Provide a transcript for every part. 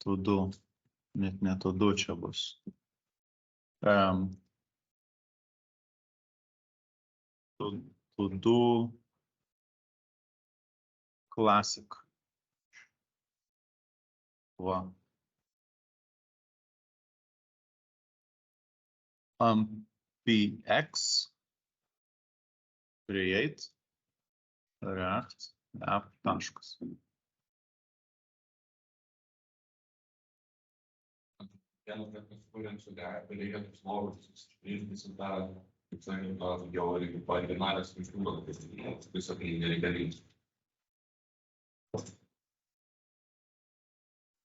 to-do, net ne to-do čia bus. To-do classic. Va. PX create react app taškas. Vienas kartas kuriant su reikia slogus, išprieštis tą, kaip sakant, jau reikia parinalės struktūros, visą tai nereikalingas.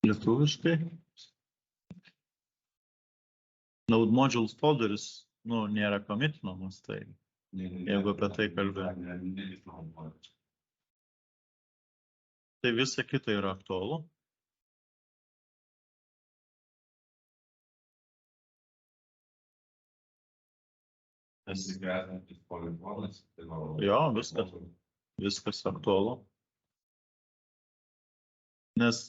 Lietuviškai. Node modules folderis, nėra commitinamas, tai jeigu apie tai kalbėjome. Tai visa kita yra aktualu. Jo, viskas aktualu. Nes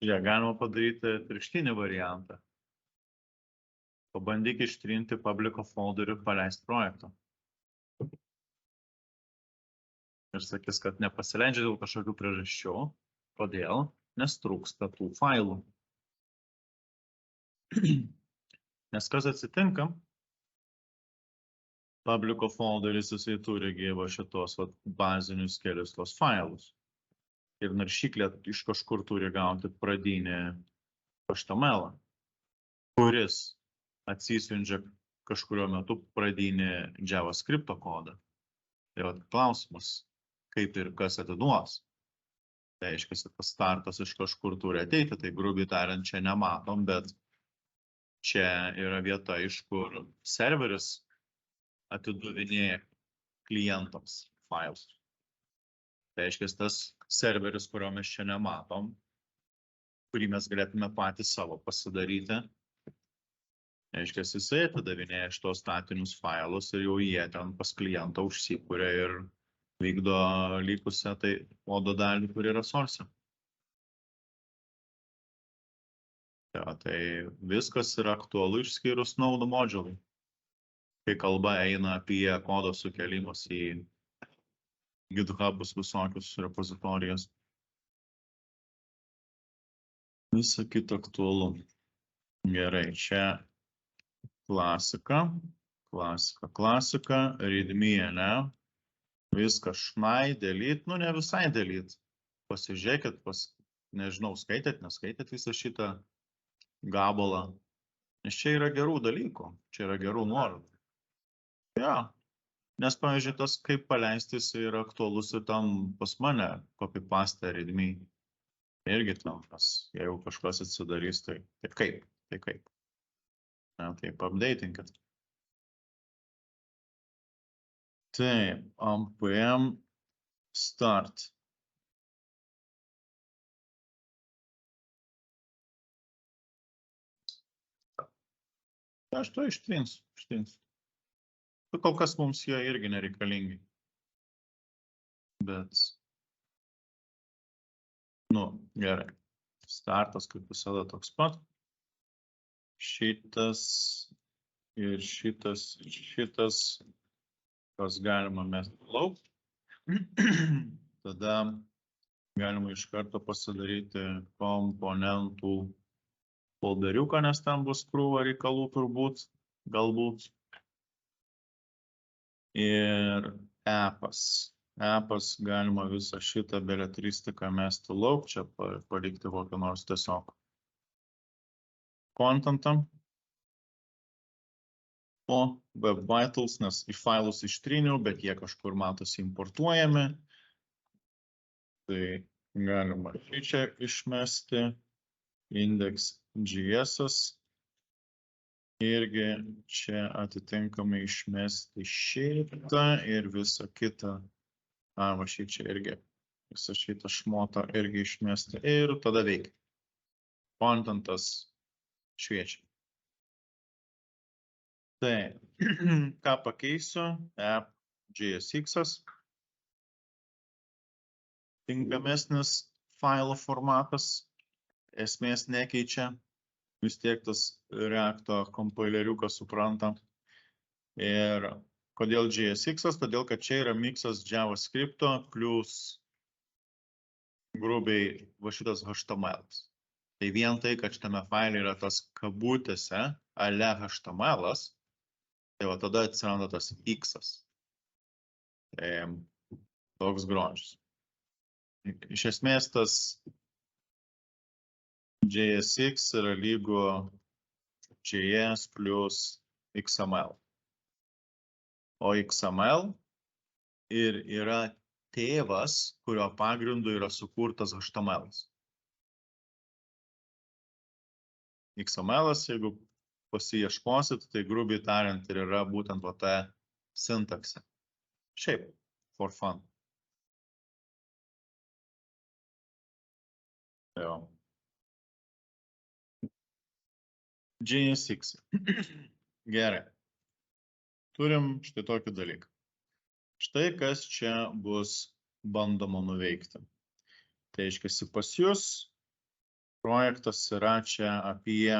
galima padaryti atvirkštinį variantą. Pabandyk ištrinti publico folderį, paleisti projektą. Ir sakys, kad nepasileidžia dėl kažkokių priežasčių. Kodėl? Nes trūksta tų failų. Nes kas atsitinka? Publico folderis jisai turi gyvo šitos bazinius kelius tos failus. Ir naršyklė iš kažkur turi gauti pradinį HTML, kuris atsisiunčia kažkurio metu pradinį JavaScript kodą. Tai klausimas, kaip ir kas atiduos. Tai aiškiai, tas startas iš kažkur turi ateiti, tai grubiai tariant čia nematom, bet čia yra vieta, iš kur serveris atiduvinėja klientams failus. Tai aiškiai, tas serveris, kurio mes čia nematom, kurį mes galėtume patys savo pasidaryti, aiškiai, jisai atidavinėja šitos statinius failus ir jau jie ten pas klientą užsikūrė ir vykdo likusią tai modo dalį, kur yra source. Tai viskas yra aktualu išskyrus node modulai. Kai kalba eina apie kodo sukėlimus į GitHubus visokius repozitorijas. Visa kita aktualu. Gerai, čia klasika, readme, ne? Viską šnai, delete, ne visai delete. Pasižiūrėkit, nežinau, skaitėt, neskaitėt visą šitą gabalą. Nes čia yra gerų dalykų, čia yra gerų nuorodų. Ja, nes, pavyzdžiui, tas kaip paleistis yra aktualus ir tam pas mane copy-paste readme. Irgi tam, jeigu kažkas atsidarys, tai kaip. Na, taip, updateinkit. Taip, npm start. Aš to ištrinsiu. Kol kas mums jie irgi nereikalingi. Bet, gerai. Startas kaip visada toks pat. Šitas ir šitas, kas galima mesti lauk. Tada galima iš karto pasidaryti komponentų folderiuką, nes ten bus krūva reikalų turbūt, galbūt. Ir appas. Appas galima visą šitą beletristiką mesti lauk, čia palikti kokį nors tiesiog contentą. O Web Vitals, nes į failus ištryniau, bet jie kažkur matosi importuojami. Tai galima čia išmesti index.js. Irgi čia atitinkamai išmesti šitą ir visą kitą. Va čia irgi visą šitą šmotą irgi išmesti ir tada veikia. Contentas šviečia. Tai, ką pakeisiu? app.jsx. Tinkamesnis failo formatas. esmės nekeičia, vis tiek tas Reacto kompileriukas supranta. Ir kodėl JSX? Todėl, kad čia yra miksas JavaScript'o plus grubiai va šitas HTML. Tai vien tai, kad šitame faile yra tas kabutėse ale HTML, tai va tada atsiranda tas X-as. Tai toks grožis. Iš esmės tas JSX yra lygu JS plus XML. O XML ir yra tėvas, kurio pagrindu yra sukurtas HTML. XML, jeigu pasiieškosit, tai grubiai tariant ir yra būtent va ta sintaksė. Šiaip, for fun. Jo. JSX. Gerai. Turim štai tokį dalyką. Štai kas čia bus bandoma nuveikti. Tai reiškia, pas jūs projektas yra čia apie,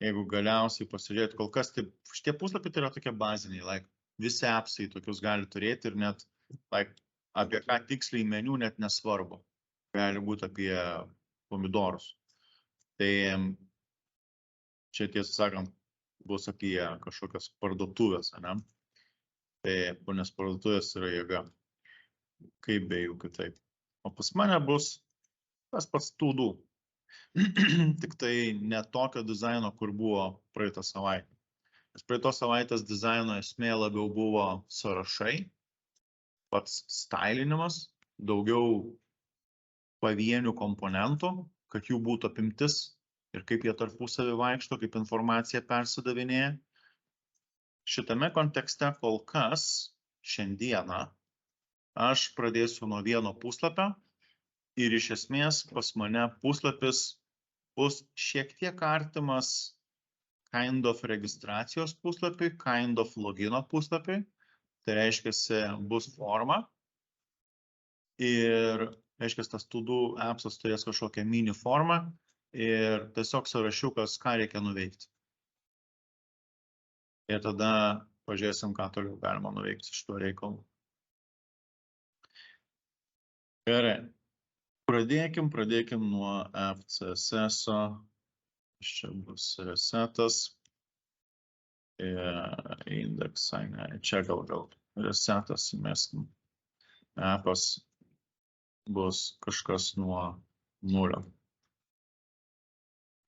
jeigu galiausiai pasižiūrėti, kol kas, tai šitie puslapiai tai yra tokie baziniai, visi appsai tokius gali turėti ir net apie ką tiksliai meniu net nesvarbu. Gali būti apie pomidorus. Tai čia tiesą sakant bus apie kažkokias parduotuvės, ne? Tai nes parduotuvės yra jėga. Kaip be jų kitaip. O pas mane bus tas pats to-do. Tik tai ne tokio dizaino, kur buvo praeitą savaitę. Nes praeitos savaitės dizaino esmė labiau buvo sąrašai, pats stylinimas, daugiau pavienių komponentų, kad jų būtų apimtis ir kaip jie tarpusavį vaikšto, kaip informacija persidavinėja. Šitame kontekste kol kas šiandieną aš pradėsiu nuo vieno puslapio ir iš esmės pas mane puslapis bus šiek tiek artimas kind of registracijos puslapiui, kind of logino puslapiui. Tai reiškia, bus forma ir reiškia, tas to-do appsas turės kažkokią mini formą ir tiesiog sąrašiukas, ką reikia nuveikti. Ir tada pažiūrėsim, ką toliau galima nuveikti šituo reikalu. Gerai. Pradėkim nuo FCSS-o. Čia bus resetas. Indeksai, ne, čia gal resetas įmeskim. Appas bus kažkas nuo 0.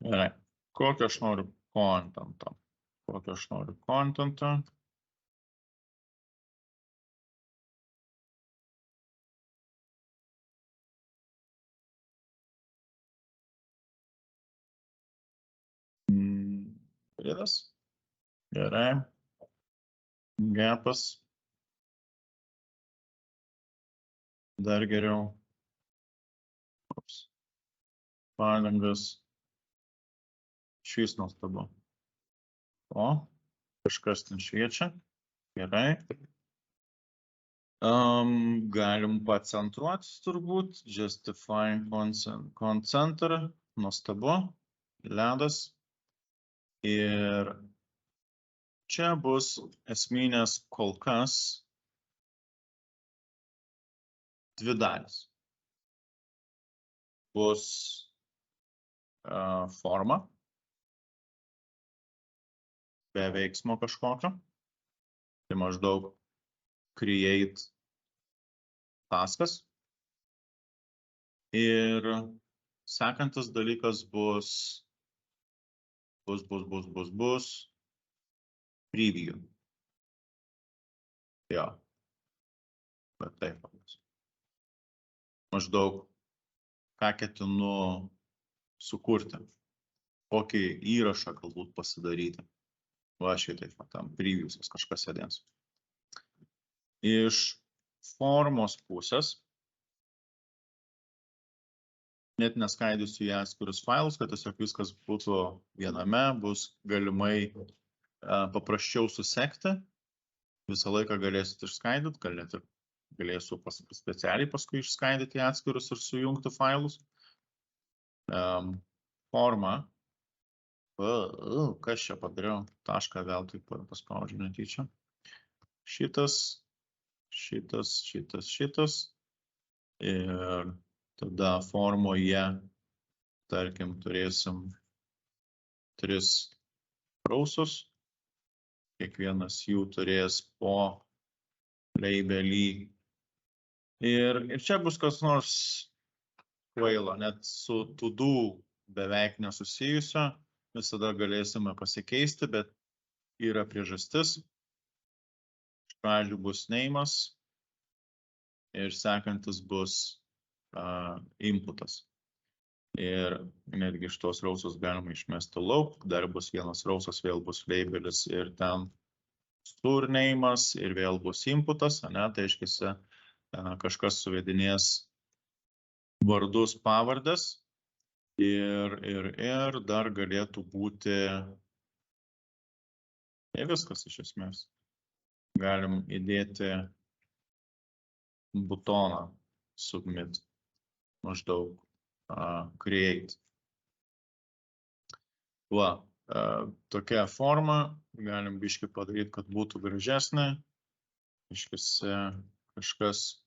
Gerai. Kokio aš noriu kontentą? Pridas. Gerai. Gapas. Dar geriau. Padangas. Šis nuostabu. O, kažkas ten šviečia. Gerai. Galim pacentruoti turbūt. Justify concenter. Nuostabu. Ledas. Ir čia bus esminės kol kas dvi dalys. Bus forma. Be veiksmo kažkokio. Tai maždaug create taskas. Ir sekantis dalykas bus preview. Jo. Bet taip. Maždaug ką ketinu sukurti. Kokį įrašą galbūt pasidaryti. Va šitaip, tam previewsas kažkas sėdės. Iš formos pusės, net neskaidysiu į atskirus failus, kad tiesiog viskas būtų viename, bus galimai paprasčiau susekti. Visą laiką galėsit išskaidyti, gal net ir galėsiu specialiai paskui išskaidyti į atskirus ir sujungti failus. Forma. Kas čia padariau? Tašką vėl taip paspaudžiu netyčia. Šitas. Ir tada formoje, tarkim, turėsim 3 rausus. Kiekvienas jų turės po labelį. Ir čia bus kas nors kvailo, net su to do beveik nesusijusio. Visada galėsime pasikeisti, bet yra priežastis. Iš pradžių bus name'as ir sekantis bus inputas. Ir netgi iš tos rausos galima išmesti lauk, dar bus vienas rausas, vėl bus labelis ir ten surname'as ir vėl bus inputas, tai reiškia, kažkas suvedinės vardus, pavardes ir dar galėtų būti viskas iš esmės. Galim įdėti butoną submit, maždaug create. Tokia forma, galim biškį padaryti, kad būtų gražesnė. Iškisi kažkas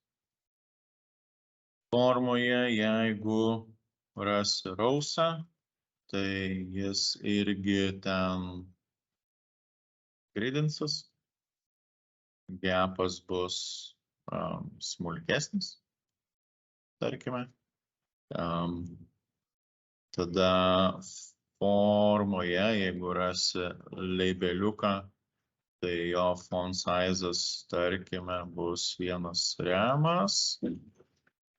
formoje, jeigu rasi rausą, tai jis irgi ten gridinsis. Gapas bus smulkesnis, tarkime. Tada formoje, jeigu rasi labeliuką, tai jo font size'as, tarkime, bus 1 remas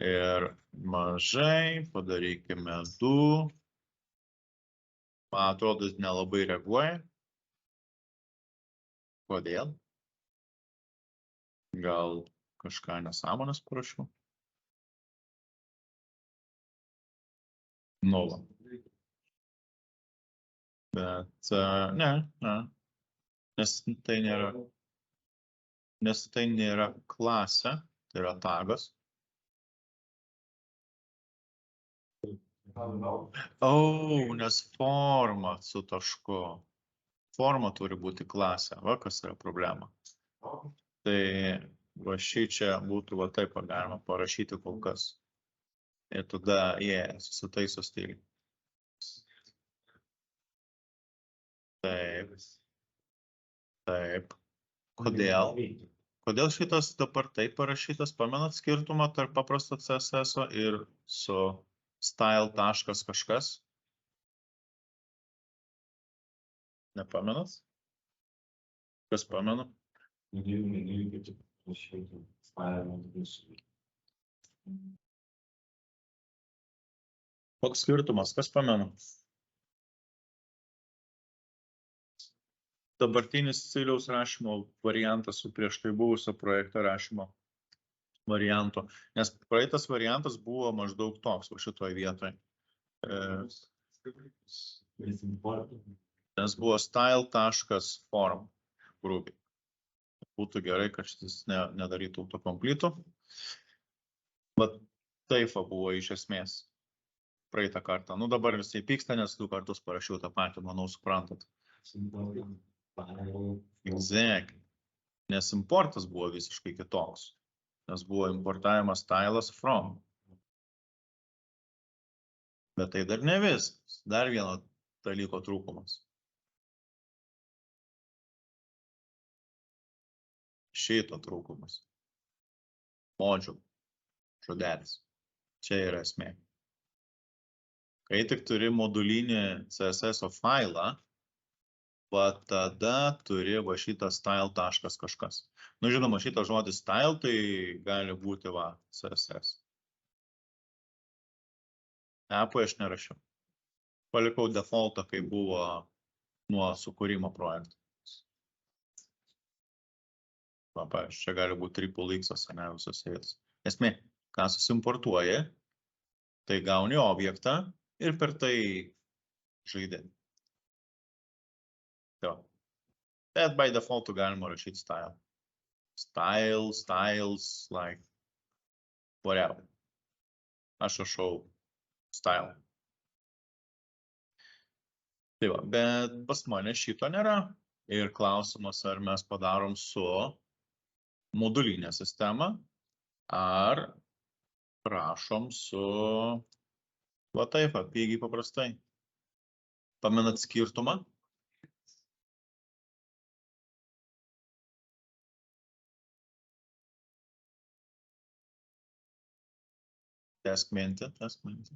ir mažai, padarykime 2. Man atrodo, nelabai reaguoja. Kodėl? Gal kažką nesąmonės parašiau? 0. Bet ne. Nes tai nėra klasė, tai yra tagas. Nes forma su tašku. Forma turi būti klasė. Va, kas yra problema. Tai va šičia būtų va taip galima parašyti kol kas. Ir tada jie susitaiso stiliai. Taip. Kodėl? Kodėl šitas dabar taip parašytas? Pamenat skirtumą tarp paprasto CSS ir su style taškas kažkas? Nepamenat? Kas pamena? Koks skirtumas? Kas pamena? Dabartinis stiliaus rašymo variantas su prieš tai buvusio projekto rašymo varianto. Nes praeitas variantas buvo maždaug toks va šitoj vietoje. Nes buvo style.form grubiai. Būtų gerai, kad šis nedarytų autokompletų. Bet taip buvo iš esmės praeitą kartą. Nu dabar visai pyksta, nes 2 kartus parašiau tą patį, manau, suprantat. Exactly. Nes importas buvo visiškai kitoks. Nes buvo importavimas stylas from. Bet tai dar ne viskas. Dar vieno dalyko trūkumas. Šito trūkumas. Module. Žodelis. Čia yra esmė. Kai tik turi modulinį CSS failą, tada turi va šitą style taškas kažkas. Nu, žinoma, šitas žodis style tai gali būti va CSS. App'ui aš nerašiau. Palikau defaultą, kai buvo nuo sukūrimo projekto. Čia gali būti triple X-as, ne visos eilės. Esmė, ką susimportuoji, tai gauni objektą ir per tai žaidė. Bet by default galima rašyti style. Styles, like, whatever. Aš rašau style. Tai va, bet pas mane šito nėra. Ir klausimas, ar mes padarom su modulinė sistema, ar prašom su, va taip, pigiai paprastai. Pamenat skirtumą? Tęsk mintį,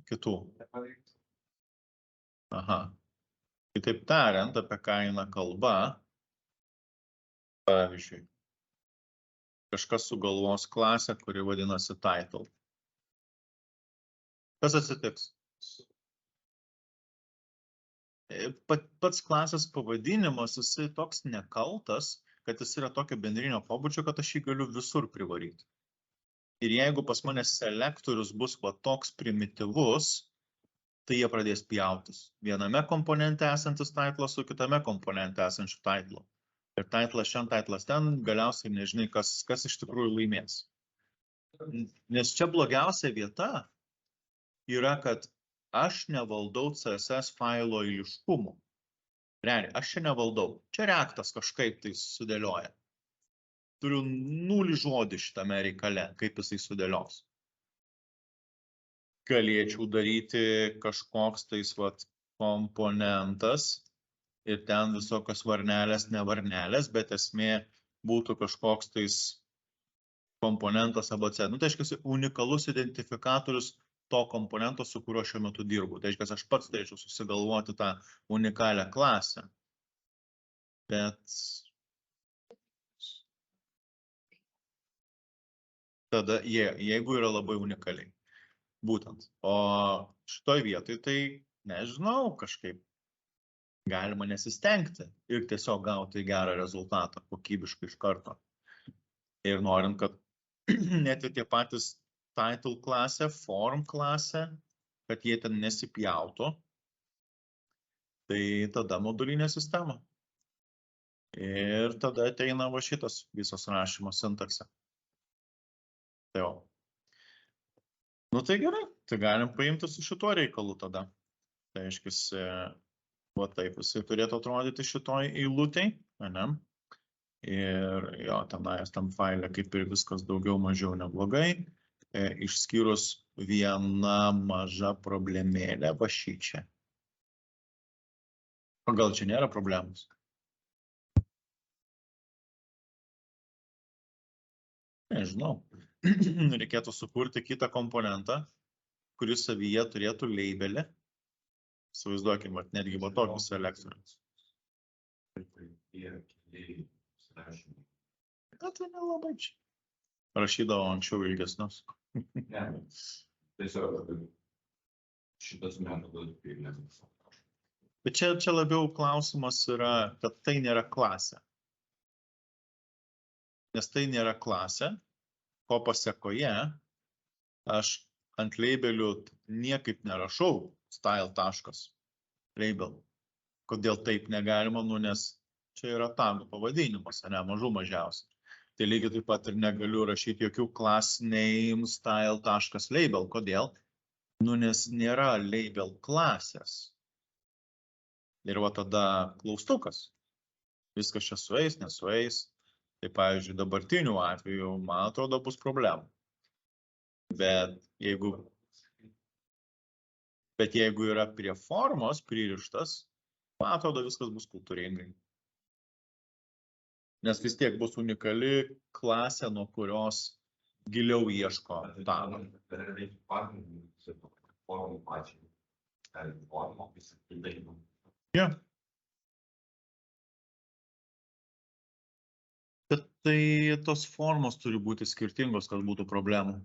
kitų. Aha. Kitaip tariant, apie ką eina kalba, pavyzdžiui, kažkas sugalvos klasę, kuri vadinasi title. Kas atsitiks? Pats klasės pavadinimas, jisai toks nekaltas, kad jis yra tokio bendrinio pobūdžio, kad aš jį galiu visur privaryti. Ir jeigu pas mane selektorius bus va toks primityvus, tai jie pradės pjautis. Viename komponente esantis titlas su kitame komponente esančiu titlu. Ir titlas šiandien, titlas ten, galiausiai nežinai, kas iš tikrųjų laimės. Nes čia blogiausia vieta yra, kad aš nevaldau CSS failo eiliškumo. Realiai, aš čia nevaldau. Čia reaktas kažkaip tai sudėlioja. Turiu 0 žodį šitame reikale, kaip jisai sudėlios. Galėčiau daryti kažkoks tais komponentas ir ten visokios varnelės, ne varnelės, bet esmė būtų kažkoks tais komponentas ABC. Tai aiškiai, unikalus identifikatorius to komponento, su kuriuo šiuo metu dirbu. Tai aiškiai, aš pats turėčiau susigalvoti tą unikalią klasę. Bet tada, jeigu yra labai unikaliai. Būtent. O šitoj vietoj tai, nežinau, kažkaip galima nesistengti ir tiesiog gauti gerą rezultatą kokybiškai iš karto. Ir norint, kad net ir tie patys title klasė, form klasė, kad jie ten nesipjautų, tai tada modulinė sistema. Ir tada ateina va šitas visos rašymo sintaksė. Tai jau. Nu tai gerai, tai galim paimti su šituo reikalu tada. Tai aiškiai, va taip, jisai turėtų atrodyti šitoj eilutėj, ne? Ir jo, tenais tam faile kaip ir viskas daugiau mažiau neblogai, išskyrus vieną mažą problemėlę, va šičia. O gal čia nėra problemos? Nežinau. Reikėtų sukurti kitą komponentą, kuris savyje turėtų labelį. Įsivaizduokime, netgi va tokį selektorių. Bet tai nelabai čia. Rašydavo anksčiau ilgesnius. Ne, tiesiog šitas metodas pirmės. Bet čia labiau klausimas yra, kad tai nėra klasė. Nes tai nėra klasė, ko pasekoje aš ant labelių niekaip nerašau style.label. Kodėl taip negalima, nes čia yra tagų pavadinimas, ne mažų mažiausiai. Tai lygiai taip pat ir negaliu rašyti jokių class name style.label. Kodėl? Nes nėra label klasės. Ir va tada klaustukas. Viskas čia sueis, nesueis. Tai, pavyzdžiui, dabartiniu atveju, man atrodo, bus problemų. Bet jeigu yra prie formos pririštas, man atrodo, viskas bus kultūringai. Nes vis tiek bus unikali klasė, nuo kurios giliau ieško tago. Ja. Bet tai tos formos turi būti skirtingos, kad būtų problemų.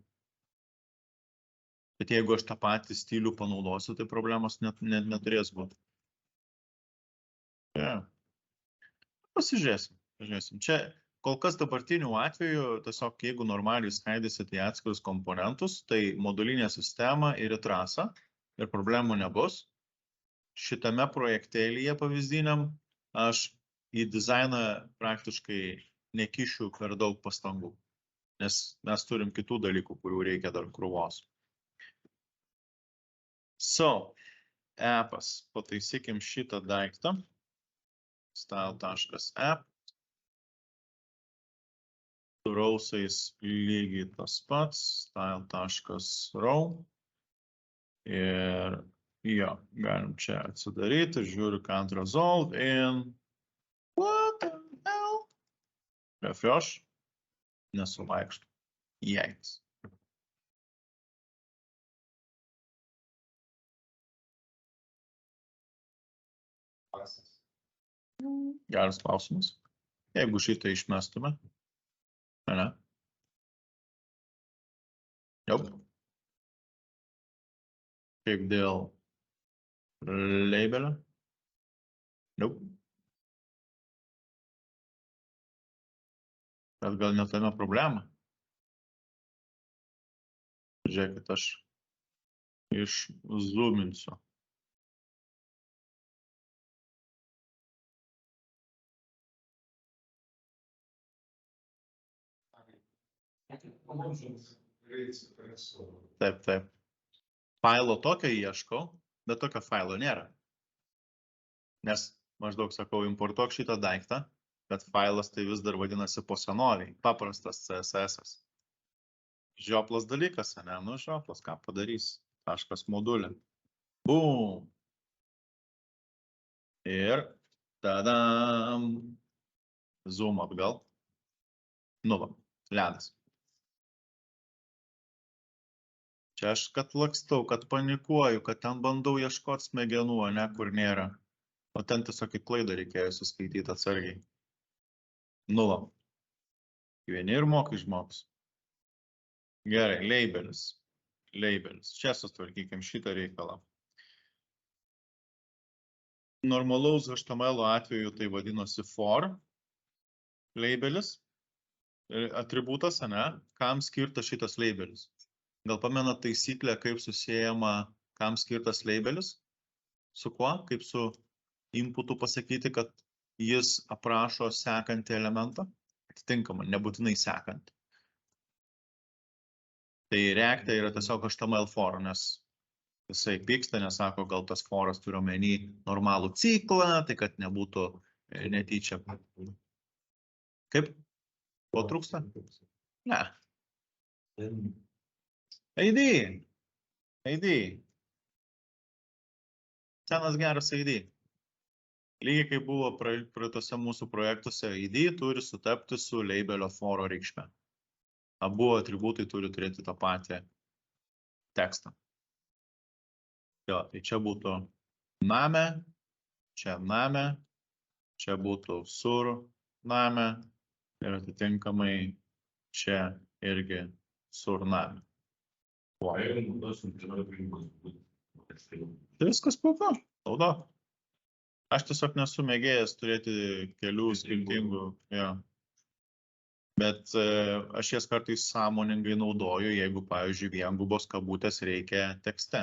Bet jeigu aš tą patį stilių panaudosiu, tai problemos neturės būti. Ja. Pasižiūrėsim. Čia kol kas dabartiniu atveju, tiesiog jeigu normaliai skaidysite į atskirus komponentus, tai modulinė sistema ir į trasą ir problemų nebus. Šitame projektėlyje pavyzdiniam aš į dizainą praktiškai nekišiu per daug pastangų, nes mes turim kitų dalykų, kurių reikia dar krūvos. So, Appas. Pataisykim šitą daiktą. Style.app. Su rausais lygiai tas pats. Style.row. Ir jo, galim čia atsidaryti. Žiūriu, can't resolve in. What the hell? Refresh. Nesuvaikštų. Jeiks. Geras klausimas. Jeigu šitą išmestume. Ne? Jau. Kaip dėl labelio? Jau. Bet gal netame problema. Žiūrėkit, aš išzoominsiu. Taip. Failo tokio ieškau, bet tokio failo nėra. Nes maždaug sakau, importuok šitą daiktą, bet failas tai vis dar vadinasi po senoviai, paprastas CSS. Žioplas dalykas, ne? Nu, žioplas, ką padarys? Taškas modulė. Bum! Ir tadam! Zoom atgal. Nu, va, ledas. Čia aš kad lakstau, kad panikuoju, kad ten bandau ieškoti smegenų, ne, kur nėra. O ten tiesiog į klaidą reikėjo suskaityti atsargiai. Nula. Vieni ir mokai žmogus. Gerai, labelis. Labelis. Čia sustvarkykim šitą reikalą. Normalaus HTML atveju tai vadinosi for labelis. Atributas, ne? Kam skirtas šitas labelis? Gal pamena taisyklę, kaip susijama, kam skirtas labelis? Su kuo? Kaip su inputu pasakyti, kad jis aprašo sekantį elementą? Atitinkamą, nebūtinai sekantį. Tai React'e yra tiesiog HTML for, nes jisai pyksta, nesako, gal tas foras turi omeny normalų ciklą, tai kad nebūtų netyčia. Kaip? Ko trūksta? Ne. ID. Senas geras ID. Lygiai kaip buvo praeitose mūsų projektuose, ID turi sutapti su labelio foro reikšme. Abu atributai turi turėti tą patį tekstą. Jo, tai čia būtų name, čia būtų sur name ir atitinkamai čia irgi sur name. Tai viskas puiku, naudo. Aš tiesiog nesu mėgėjęs turėti kelių skirtingų, jo. Bet aš jas kartais sąmoningai naudoju, jeigu, pavyzdžiui, viengubos kabutės reikia tekste,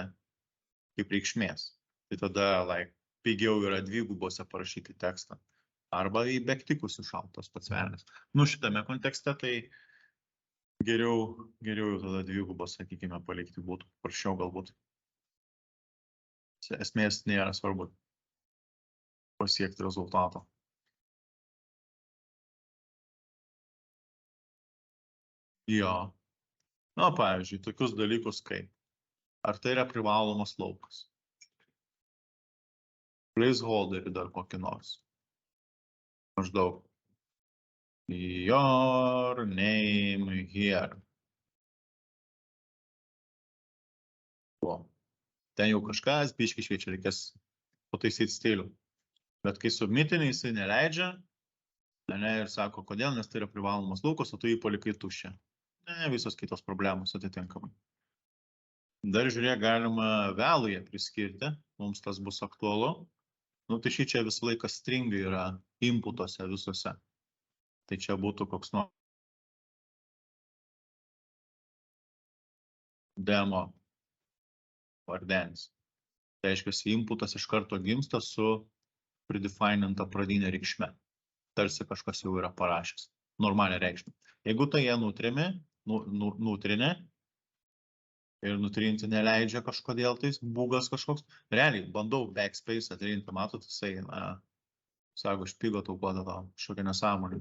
kaip reikšmės. Tai tada, pigiau yra dvigubose parašyti tekstą. Arba į bektikus iššautas pats velnias. Nu, šitame kontekste tai geriau jau tada dvigubos, sakykime, palikti būtų. Prašiau galbūt. Esmės nėra svarbu pasiekti rezultato. Jo. Na, pavyzdžiui, tokius dalykus kaip. Ar tai yra privalomas laukas? Placeholderį dar kokį nors. Maždaug. Your name here. O. Ten jau kažkas, biškai šviečia, reikės pataisyti stilių. Bet kai submitini, jisai neleidžia, ne, ir sako, kodėl, nes tai yra privalomas laukas, o tu jį palikai tuščią. Ne, visos kitos problemos atitinkamai. Dar žiūrėk, galima vėluje priskirti, mums tas bus aktualu. Nu, tai šį čia visą laiką stringai yra inputuose visuose. Tai čia būtų koks nors demo vardenis. Tai reiškia, inputas iš karto gimsta su predefininta pradinė reikšme. Tarsi kažkas jau yra parašęs. Normalią reikšmę. Jeigu tai jie nutrinė, ir nutrinti neleidžia kažkodėl tais, bugas kažkoks. Realiai, bandau backspace atrinti, matot, jisai, sako, špygo taupuotą tau, kažkokią nesąmonę.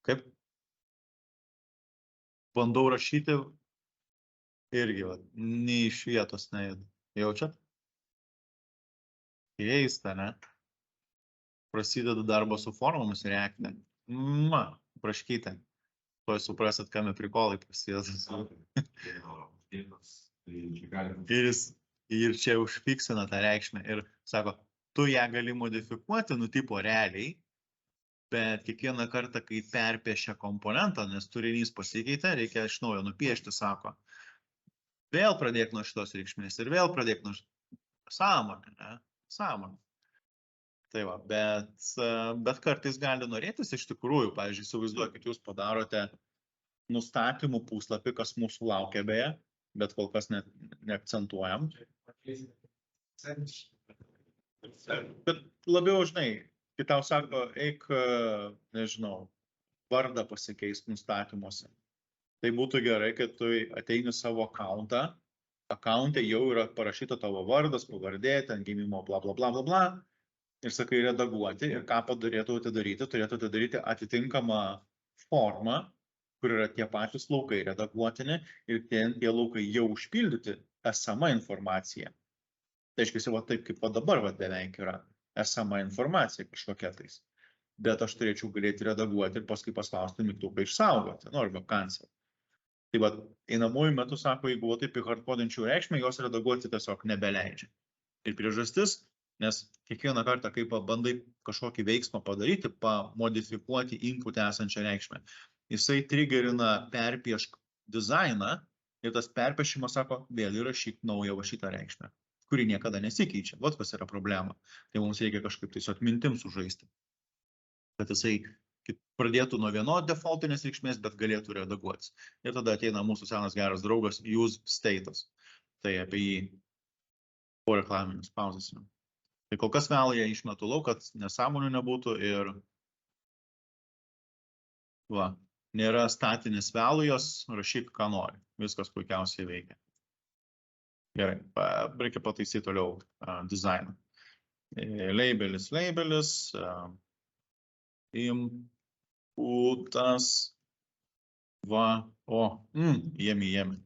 Kaip? Bandau rašyti irgi, va, nei iš vietos neįdu. Jaučiat? Keista, ne? Prasideda darbo su formomis reakte. Praškyte. Tuoj suprasit, kame prikolai prasideda. Ir čia užfiksina tą reikšmę. Ir sako, tu ją gali modifikuoti, tipo realiai, bet kiekvieną kartą, kai perpiešia komponentą, nes turinys pasikeitė, reikia iš naujo nupiešti, sako. Vėl pradėk nuo šitos reikšmės ir vėl pradėk nuo sąmonę, ne? Sąmonę. Tai va, bet kartais gali norėtis iš tikrųjų, pavyzdžiui, įsivaizduokit, jūs padarote nustatymų puslapį, kas mūsų laukia beje, bet kol kas neakcentuojam. Bet labiau, žinai, kitau sako, eik, nežinau, vardą pasikeisk nustatymuose. Tai būtų gerai, kad tu ateini savo accountą, account'e jau yra parašyta tavo vardas, pavardė, ten gimimo, bla, bla, bla, bla, bla. Ir sakai redaguoti, ir ką turėtų atidaryti atitinkamą formą, kur yra tie patys laukai redaguotini ir tie laukai jau užpildyti esama informacija. Tai aiškiai, va taip kaip dabar beveik yra esama informacija kažkokia tais. Bet aš turėčiau galėti redaguoti ir paskui paspausti mygtuką išsaugoti, arba cancel. Tai va, einamųjų metų sako, jeigu taip į hardcodinčių reikšmę, jos redaguoti tiesiog nebeleidžia. Ir priežastis, nes kiekvieną kartą, kai bandai kažkokį veiksmą padaryti, pamodifikuoti input'e esančią reikšmę, jisai triggerina perpiešk dizainą ir tas perpiešimas sako, vėl įrašyk naują va šitą reikšmę, kuri niekada nesikeičia. Vat kas yra problema. Tai mums reikia kažkaip tiesiog mintim sužaisti. Kad jisai pradėtų nuo vienos defaultinės reikšmės, bet galėtų redaguotis. Ir tada ateina mūsų senas geras draugas use status. Tai apie jį po reklaminės pauzės. Tai kol kas vėląją išmetu lauk, kad nesąmonių nebūtų ir va, nėra statinės vėlujos, rašyk, ką nori. Viskas puikiausiai veikia. Gerai, reikia pataisyti toliau dizainą. Labelis, inputas, va, jėmi.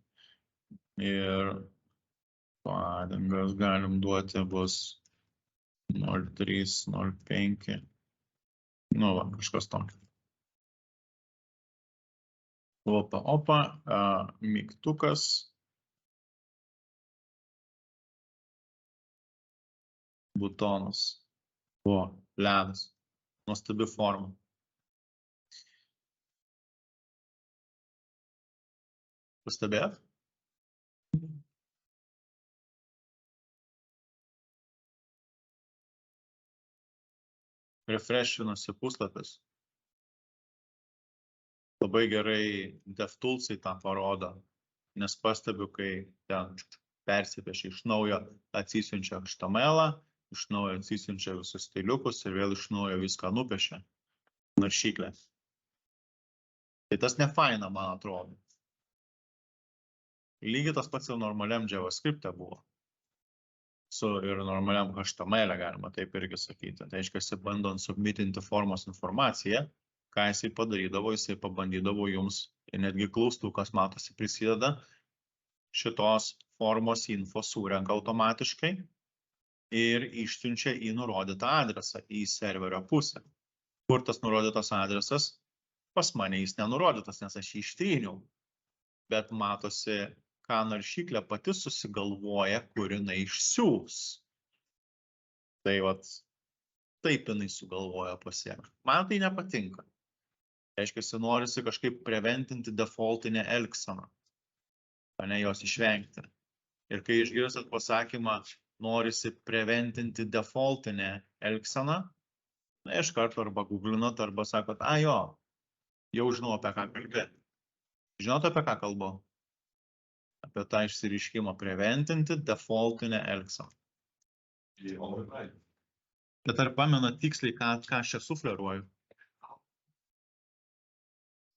Ir padangas galim duoti bus 03, 05, nu va, kažkas tokio. Opa, mygtukas. Butonas. Ledas. Nuostabi forma. Pastebėt? Refreshinusi puslapis. Labai gerai DevToolsai tą parodo, nes pastebiu, kai ten persipešia iš naujo atsisiunčia HTML, iš naujo atsisiunčia visus stiliukus ir vėl iš naujo viską nupešia naršyklę. Tai tas nefaina, man atrodo. Lygiai tas pats ir normaliam JavaScript'e buvo. Ir normaliam HTML galima taip irgi sakyti. Tai aiškiai, bandant submitinti formos informaciją, ką jisai padarydavo, jisai pabandydavo jums, netgi klaustukas matosi prisideda, šitos formos info surenka automatiškai ir išsiunčia į nurodytą adresą, į serverio pusę. Kur tas nurodytas adresas? Pas mane jis nenurodytas, nes aš jį ištryniau. Bet matosi, ką naršyklė pati susigalvoja, kur jinai išsiūs. Tai vat, taip jinai sugalvoja pasiekti. Man tai nepatinka. Reiškia, norisi kažkaip preventinti defaultinę elgseną, o ne jos išvengti. Ir kai išgirstat pasakymą, norisi preventinti defaultinę elgseną, na, iš karto arba googlinat, arba sakot, jo, jau žinau apie ką kalbėti. Žinot apie ką kalbu? Apie tą išsireiškimą preventinti defaultinę elgseną. Bet ar pamenat tiksliai, ką aš čia sufleruoju?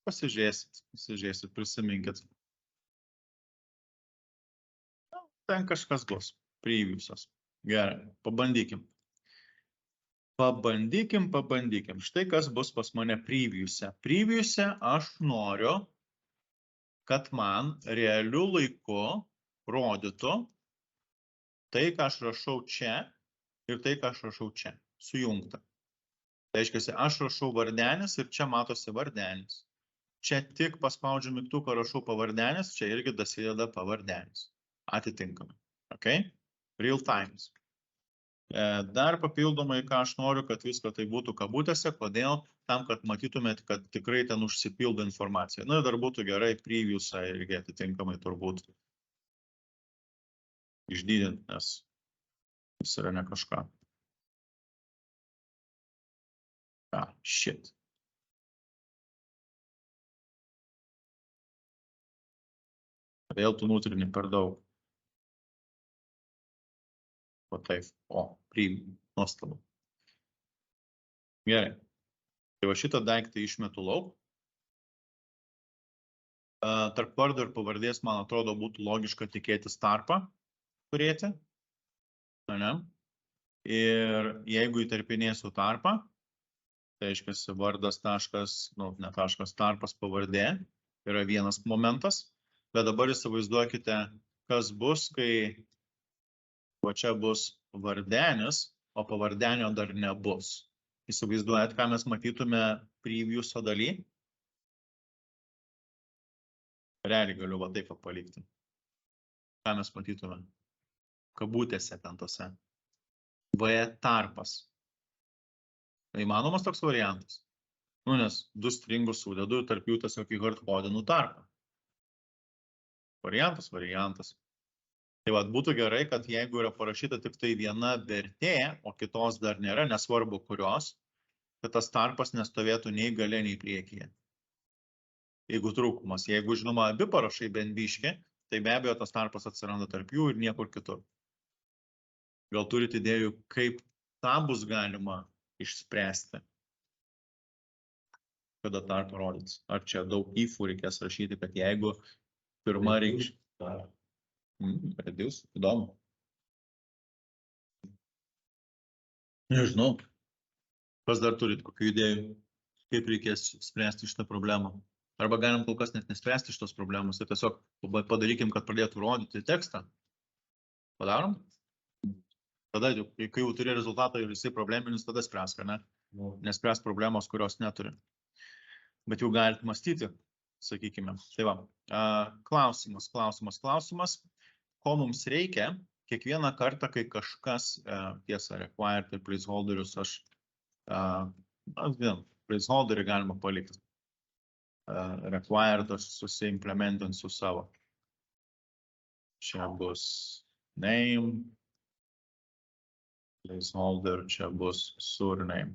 Pasižiūrėsit, prisiminkit. ten kažkas bus. Previewsas. Gerai, pabandykim. Pabandykim. Štai kas bus pas mane previewse. Previewse aš noriu, kad man realiu laiku rodytų tai, ką aš rašau čia ir tai, ką aš rašau čia. Sujungta. Tai reiškia, aš rašau vardenis ir čia matosi vardenis. Čia tik paspaudžiu mygtuką, rašau pavardenis, čia irgi dasideda pavardenis. Atitinkamai. Okay? Real times. Dar papildomai, ką aš noriu, kad visko tai būtų kabutėse, kodėl? Tam, kad matytumėt, kad tikrai ten užsipildo informacija. Na, dar būtų gerai previewsą irgi atitinkamai turbūt išdidinti, nes jis yra ne kažką. Shit. Vėl tu nutrini per daug. O taip, nuostabu. Gerai. Tai va šitą daiktą išmetu lauk. Tarp vardo ir pavardės, man atrodo, būtų logiška tikėtis tarpą turėti. Ne? Ir jeigu įtarpinėsiu tarpą, tai reiškia vardas taškas, ne taškas, tarpas pavardė, yra vienas momentas. Bet dabar įsivaizduokite, kas bus, kai va čia bus vardenis, o pavardenio dar nebus. Įsivaizduojat, ką mes matytume previewso daly? Realiai galiu va taip palikti. Ką mes matytume? Kabutėse ten tose. V tarpas. Įmanomas toks variantas. Nes du stringus sudedu ir tarp jų tiesiog įhardkodinu tarpą. Variantas. Tai vat būtų gerai, kad jeigu yra parašyta tik tai viena vertė, o kitos dar nėra, nesvarbu kurios, kad tas tarpas nestovėtų nei gale, nei priekyje. Jeigu trūkumas. Jeigu, žinoma, abi parašai bent biški, tai be abejo tas tarpas atsiranda tarp jų ir niekur kitur. Gal turite idėjų, kaip tą bus galima išspręsti, kada tarpą rodys. Ar čia daug ifų reikės rašyti, kad jeigu pirma reikš... Redus, įdomu. Nežinau. Kas dar turit kokių idėjų, kaip reikės spręsti šitą problemą? Arba galim kol kas net nespręsti šitos problemos ir tiesiog padarykim, kad pradėtų rodyti tekstą. Padarom? Tada, kai jau turi rezultatą ir visi probleminis, tada spręsk, ne? Nespręs problemos, kurios neturi. Bet jau galit mąstyti, sakykime. Tai va, klausimas. Ko mums reikia, kiekvieną kartą, kai kažkas, tiesa, required ir placeholderius, placeholderį galima palikti. Required aš susiimplementinsiu savo. Čia bus name, placeholder, čia bus surname.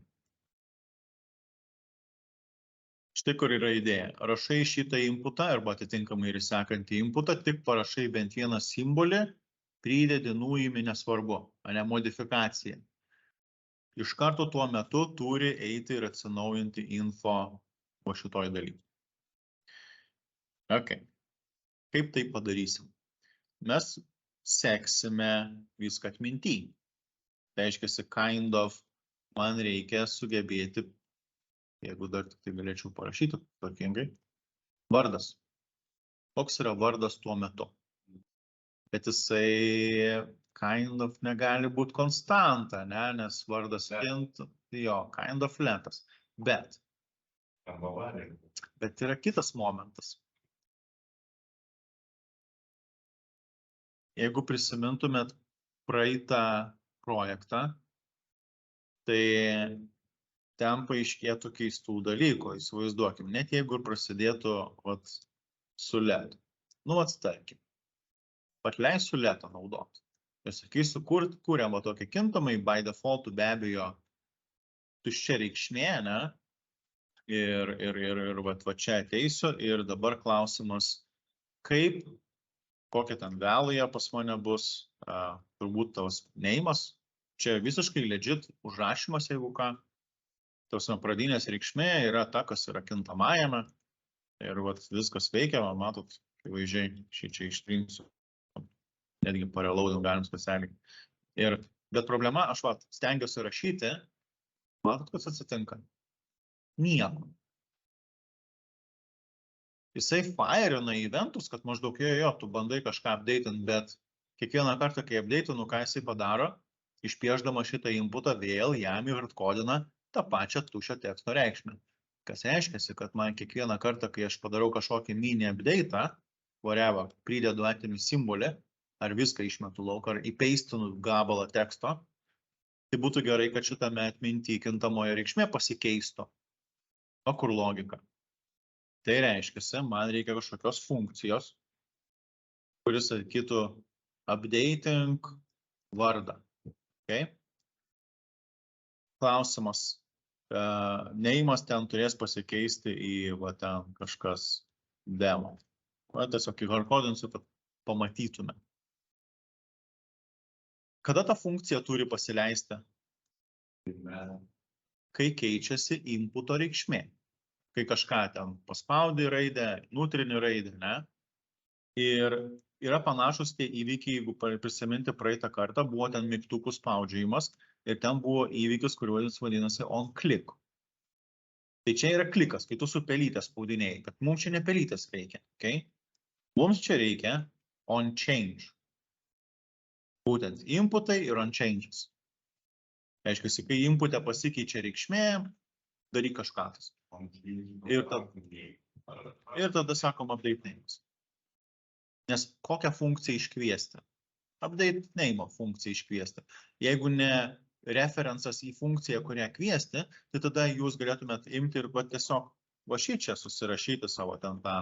Štai kur yra idėja. Rašai šitą inputą arba atitinkamai ir sekantį inputą, tik parašai bent vieną simbolį, pridedi nuimi nesvarbu, ne modifikacija. Iš karto tuo metu turi eiti ir atsinaujinti info po šitoj daly. Okay. Kaip tai padarysim? Mes seksime viską atminty. Tai reiškia, kind of, man reikia sugebėti, jeigu dar tik tai galėčiau parašyti, tvarkingai, vardas. Koks yra vardas tuo metu? Bet jisai kind of negali būti konstanta, ne? Nes vardas kinta, jo, kind of lentas. Bet yra kitas momentas. Jeigu prisimintumėt praeitą projektą, tai ten paaiškėtų keistų dalykų, įsivaizduokim, net jeigu ir prasidėtų su LED. Tarkim, leisiu LED naudoti. Ir sakysiu, kuriam tokį kintamai, by default, be abejo, tuščia reikšmė, ne? Ir čia ateisiu ir dabar klausimas, kaip, kokia ten galija pas mane bus, turbūt tavas neimas. Čia visiškai legit užrašymas, jeigu ką. Pradinės reikšmė yra ta, kas yra kintamajame ir viskas veikia, matot, vaizdžiai, šį čia ištrinsiu. netgi parelaudinti galim specialiai. Bet problema, aš stengiuosi rašyti, matot, kas atsitinka? Nieko. Jisai fire'ina eventus, kad maždaug tu bandai kažką update'int, bet kiekvieną kartą, kai update'inu, ką jisai padaro, išpiešdama šitą inputą vėl jam įhardkodina tą pačią tuščią teksto reikšmę. Kas reiškia, kad man kiekvieną kartą, kai aš padarau kažkokį mini update'ą, whatever, pridedu atimi simbolį, ar viską išmetu lauk, ar įpeistinu gabalą teksto, tai būtų gerai, kad šitame atminty kintamoje reikšmė pasikeistų. O kur logika? Tai reiškia, man reikia kažkokios funkcijos, kuris sakytų updating vardą. Okay? Klausimas. Neimas ten turės pasikeisti į ten kažkas demo. Tiesiog įhardkodinsiu, kad pamatytume. Kada ta funkcija turi pasileisti? Kai keičiasi inputo reikšmė. Kai kažką ten paspaudi raidę, nutrini raidę, ne? Ir yra panašus tie įvykiai, jeigu prisiminti praeitą kartą, buvo ten mygtukų spaudžiajimas ir ten buvo įvykis, kuriuo vadinasi on click. Tai čia yra klikas, kai tu su pelytės spaudinėjai, bet mums čia ne pelytės reikia, okay? Mums čia reikia on change. Būtent inputai ir on changes. Reiškia, kai inputė pasikeičia reikšmė, daryk kažką. Ir tada sakom update names. Nes kokią funkciją iškviesti? Update name funkciją iškviesti. Jeigu ne referencas į funkciją, kurią kviesti, tai tada jūs galėtumėt imti ir tiesiog čia susirašyti savo ten tą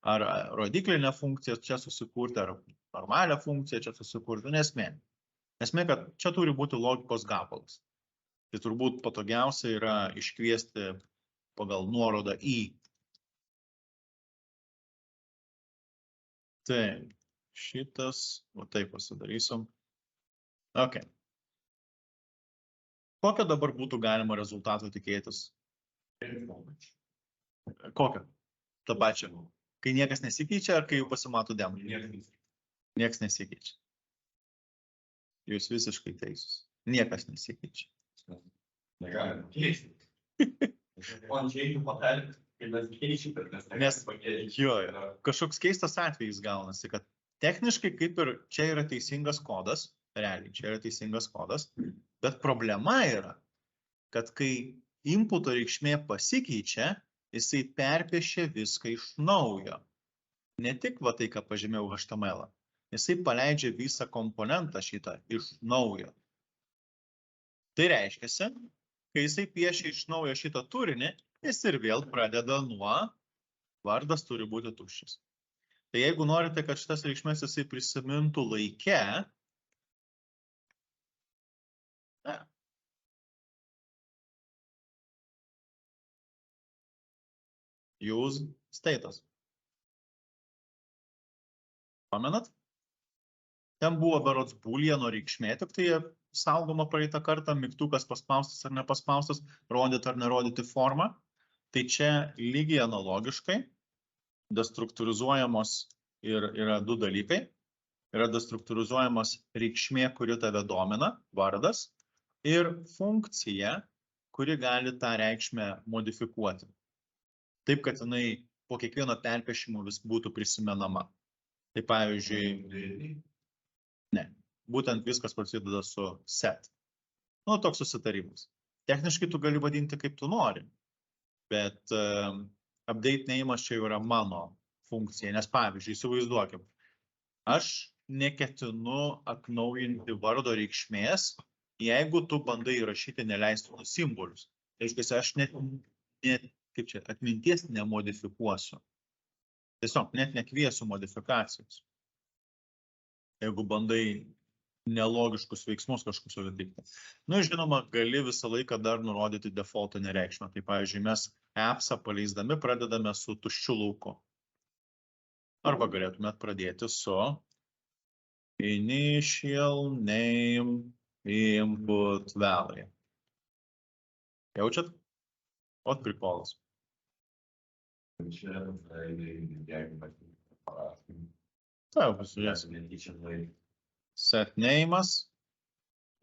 ar rodiklinę funkciją čia susikurti, ar normalią funkciją čia susikurti, nesmė. Esmė, kad čia turi būti logikos gabalas. Tai turbūt patogiausia yra iškviesti pagal nuorodą į. Tai šitas, taip pasidarysim. Ok. Kokio dabar būtų galima rezultato tikėtis? Kokio? Ta pačia. Kai niekas nesikeičia, ar kai jau pasimato demo? Niekas nesikeičia. Jūs visiškai teisūs. Niekas nesikeičia. Negalima keisti. On change patarti, kai mes keičiame, nes kažkoks keistas atvejis gaunasi, kad techniškai kaip ir čia yra teisingas kodas, realiai čia yra teisingas kodas, bet problema yra, kad kai inputo reikšmė pasikeičia, jisai perpiešia viską iš naujo. Ne tik tai, ką pažymėjau HTML, jisai paleidžia visą komponentą šitą iš naujo. Tai reiškia, kai jisai piešia iš naujo šitą turinį, jis ir vėl pradeda nuo vardas turi būti tuščias. Tai jeigu norite, kad šitas reikšmės jisai prisimintų laike, use status. Pamenat? Ten buvo berods booleano reikšmė, tik tai saugoma praeitą kartą, mygtukas paspaustas ar nepaspaustas, rodyti ar nerodyti formą. Tai čia lygiai analogiškai destruktūrizuojamos ir yra du dalykai. Yra destruktūrizuojamos reikšmė, kuri tave domina, vardas, ir funkcija, kuri gali tą reikšmę modifikuoti. Taip, kad jinai po kiekvieno perpiešimo vis būtų prisimenama. Tai pavyzdžiui, ne, būtent viskas prasideda su set. Nu, toks susitarimas. Techniškai tu gali vadinti kaip tu nori, bet update name'as čia yra mano funkcija, nes pavyzdžiui, įsivaizduokim, aš neketinu atnaujinti vardo reikšmės, jeigu tu bandai įrašyti neleistinus simbolius. Tai reiškia, aš net kaip čia, atminties nemodifikuosiu. Tiesiog net nekviesiu modifikacijos. Jeigu bandai nelogiškus veiksmus kažkokius atlikti. Nu, žinoma, gali visą laiką dar nurodyti defaultinę reikšmę. Tai, pavyzdžiui, mes appsą paleisdami pradedame su tuščiu lauku. Arba galėtumėt pradėti su initial name input value. Jaučiat? Ot prikolas. Čia, jeigu mes parašym. Taip, pasižiūrėsim. set name'as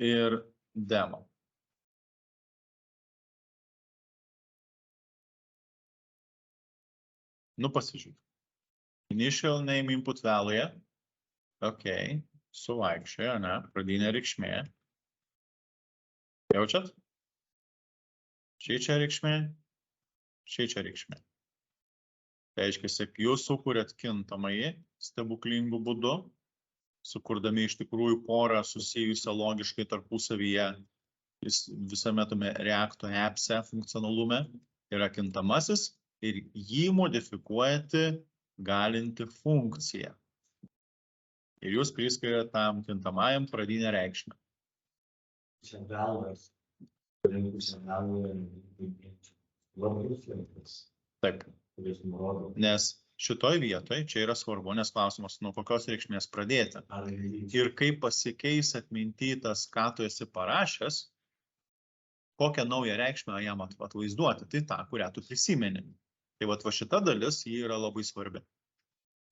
ir demo. Nu, pasižiūrėk. Initial name input value. Ok, suvaikščiojo, ne, pradinė reikšmė. Jaučiat? Čia reikšmė, čia reikšmė. Tai reiškia, jūs sukūrėt kintamąjį stebuklingų būdu, sukurdami iš tikrųjų porą susijusią logiškai tarpusavyje visame tame Reacto appse funkcionalume yra kintamasis ir jį modifikuojate galinti funkciją. Ir jūs priskiriate tam kintamajam pradinę reikšmę. Taip. Nes šitoj vietoj, čia yra svarbu, nes klausimas, nuo kokios reikšmės pradėti. Ir kaip pasikeis atmintytas, ką tu esi parašęs, kokią naują reikšmę jam atvaizduoti, tai tą, kurią tu prisimeni. Tai va šita dalis, ji yra labai svarbi.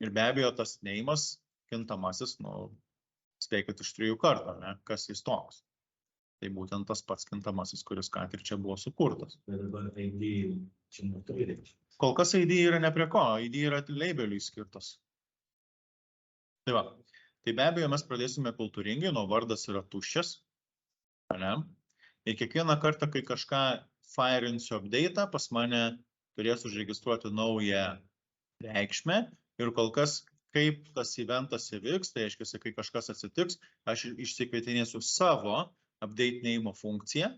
Ir be abejo, tas neimas, kintamasis, spėkit iš 3 kartų, ne? Kas jis toks. Tai būtent tas pats kintamasis, kuris ką ir čia buvo sukurtas. Kol kas ID yra ne prie ko, ID yra labeliui skirtas. Tai va, tai be abejo mes pradėsime kultūringai, nuo vardas yra tuščias. Ne? Ir kiekvieną kartą, kai kažką firinsiu update, pas mane turės užregistruoti naują reikšmę ir kol kas, kaip tas eventas įvyks, tai reiškia, kai kažkas atsitiks, aš išsikvietinėsiu savo update name funkciją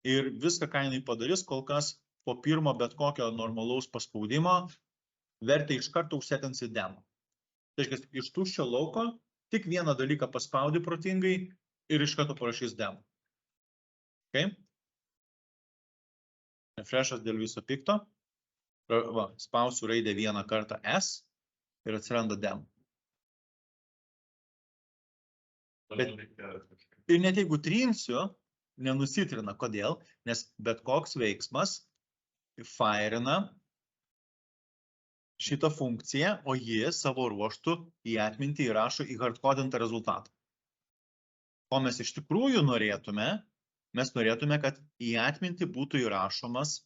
ir viską, ką jinai padarys, kol kas po pirmo bet kokio normalaus paspaudimo vertę iš karto užsetins į demo. Tai reiškia, iš tuščio lauko tik vieną dalyką paspaudi protingai ir iš karto parašys demo. Okay? Refreshas dėl viso pikto. Va, spausiu raidę vieną kartą S ir atsiranda demo. Ir net jeigu trinsiu, nenusitrina. Kodėl? Nes bet koks veiksmas firina šitą funkciją, o ji savo ruoštų į atmintį įrašo į hardcodintą rezultatą. Ko mes iš tikrųjų norėtume? Mes norėtume, kad į atmintį būtų įrašomas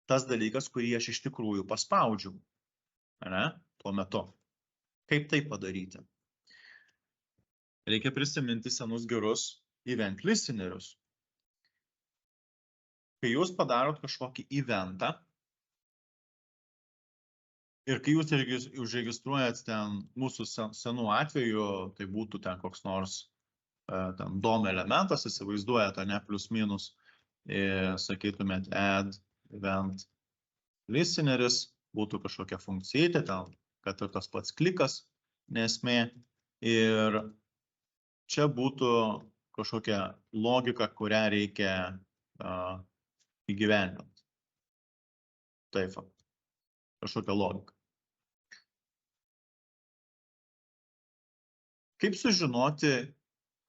tas dalykas, kurį aš iš tikrųjų paspaudžiu. Ne? Tuo metu. Kaip tai padaryti? Reikia prisiminti senus gerus event listenerius. Kai jūs padarot kažkokį eventą ir kai jūs užregistruojat ten mūsų senų atveju, tai būtų ten koks nors ten DOM elementas, įsivaizduojate, ne plus minus, sakytumėt add event listeneris, būtų kažkokia funkcija, ten, kad ir tas pats klikas, nesmė, ir čia būtų kažkokia logika, kurią reikia įgyvendinti. Taip, kažkokia logika. Kaip sužinoti,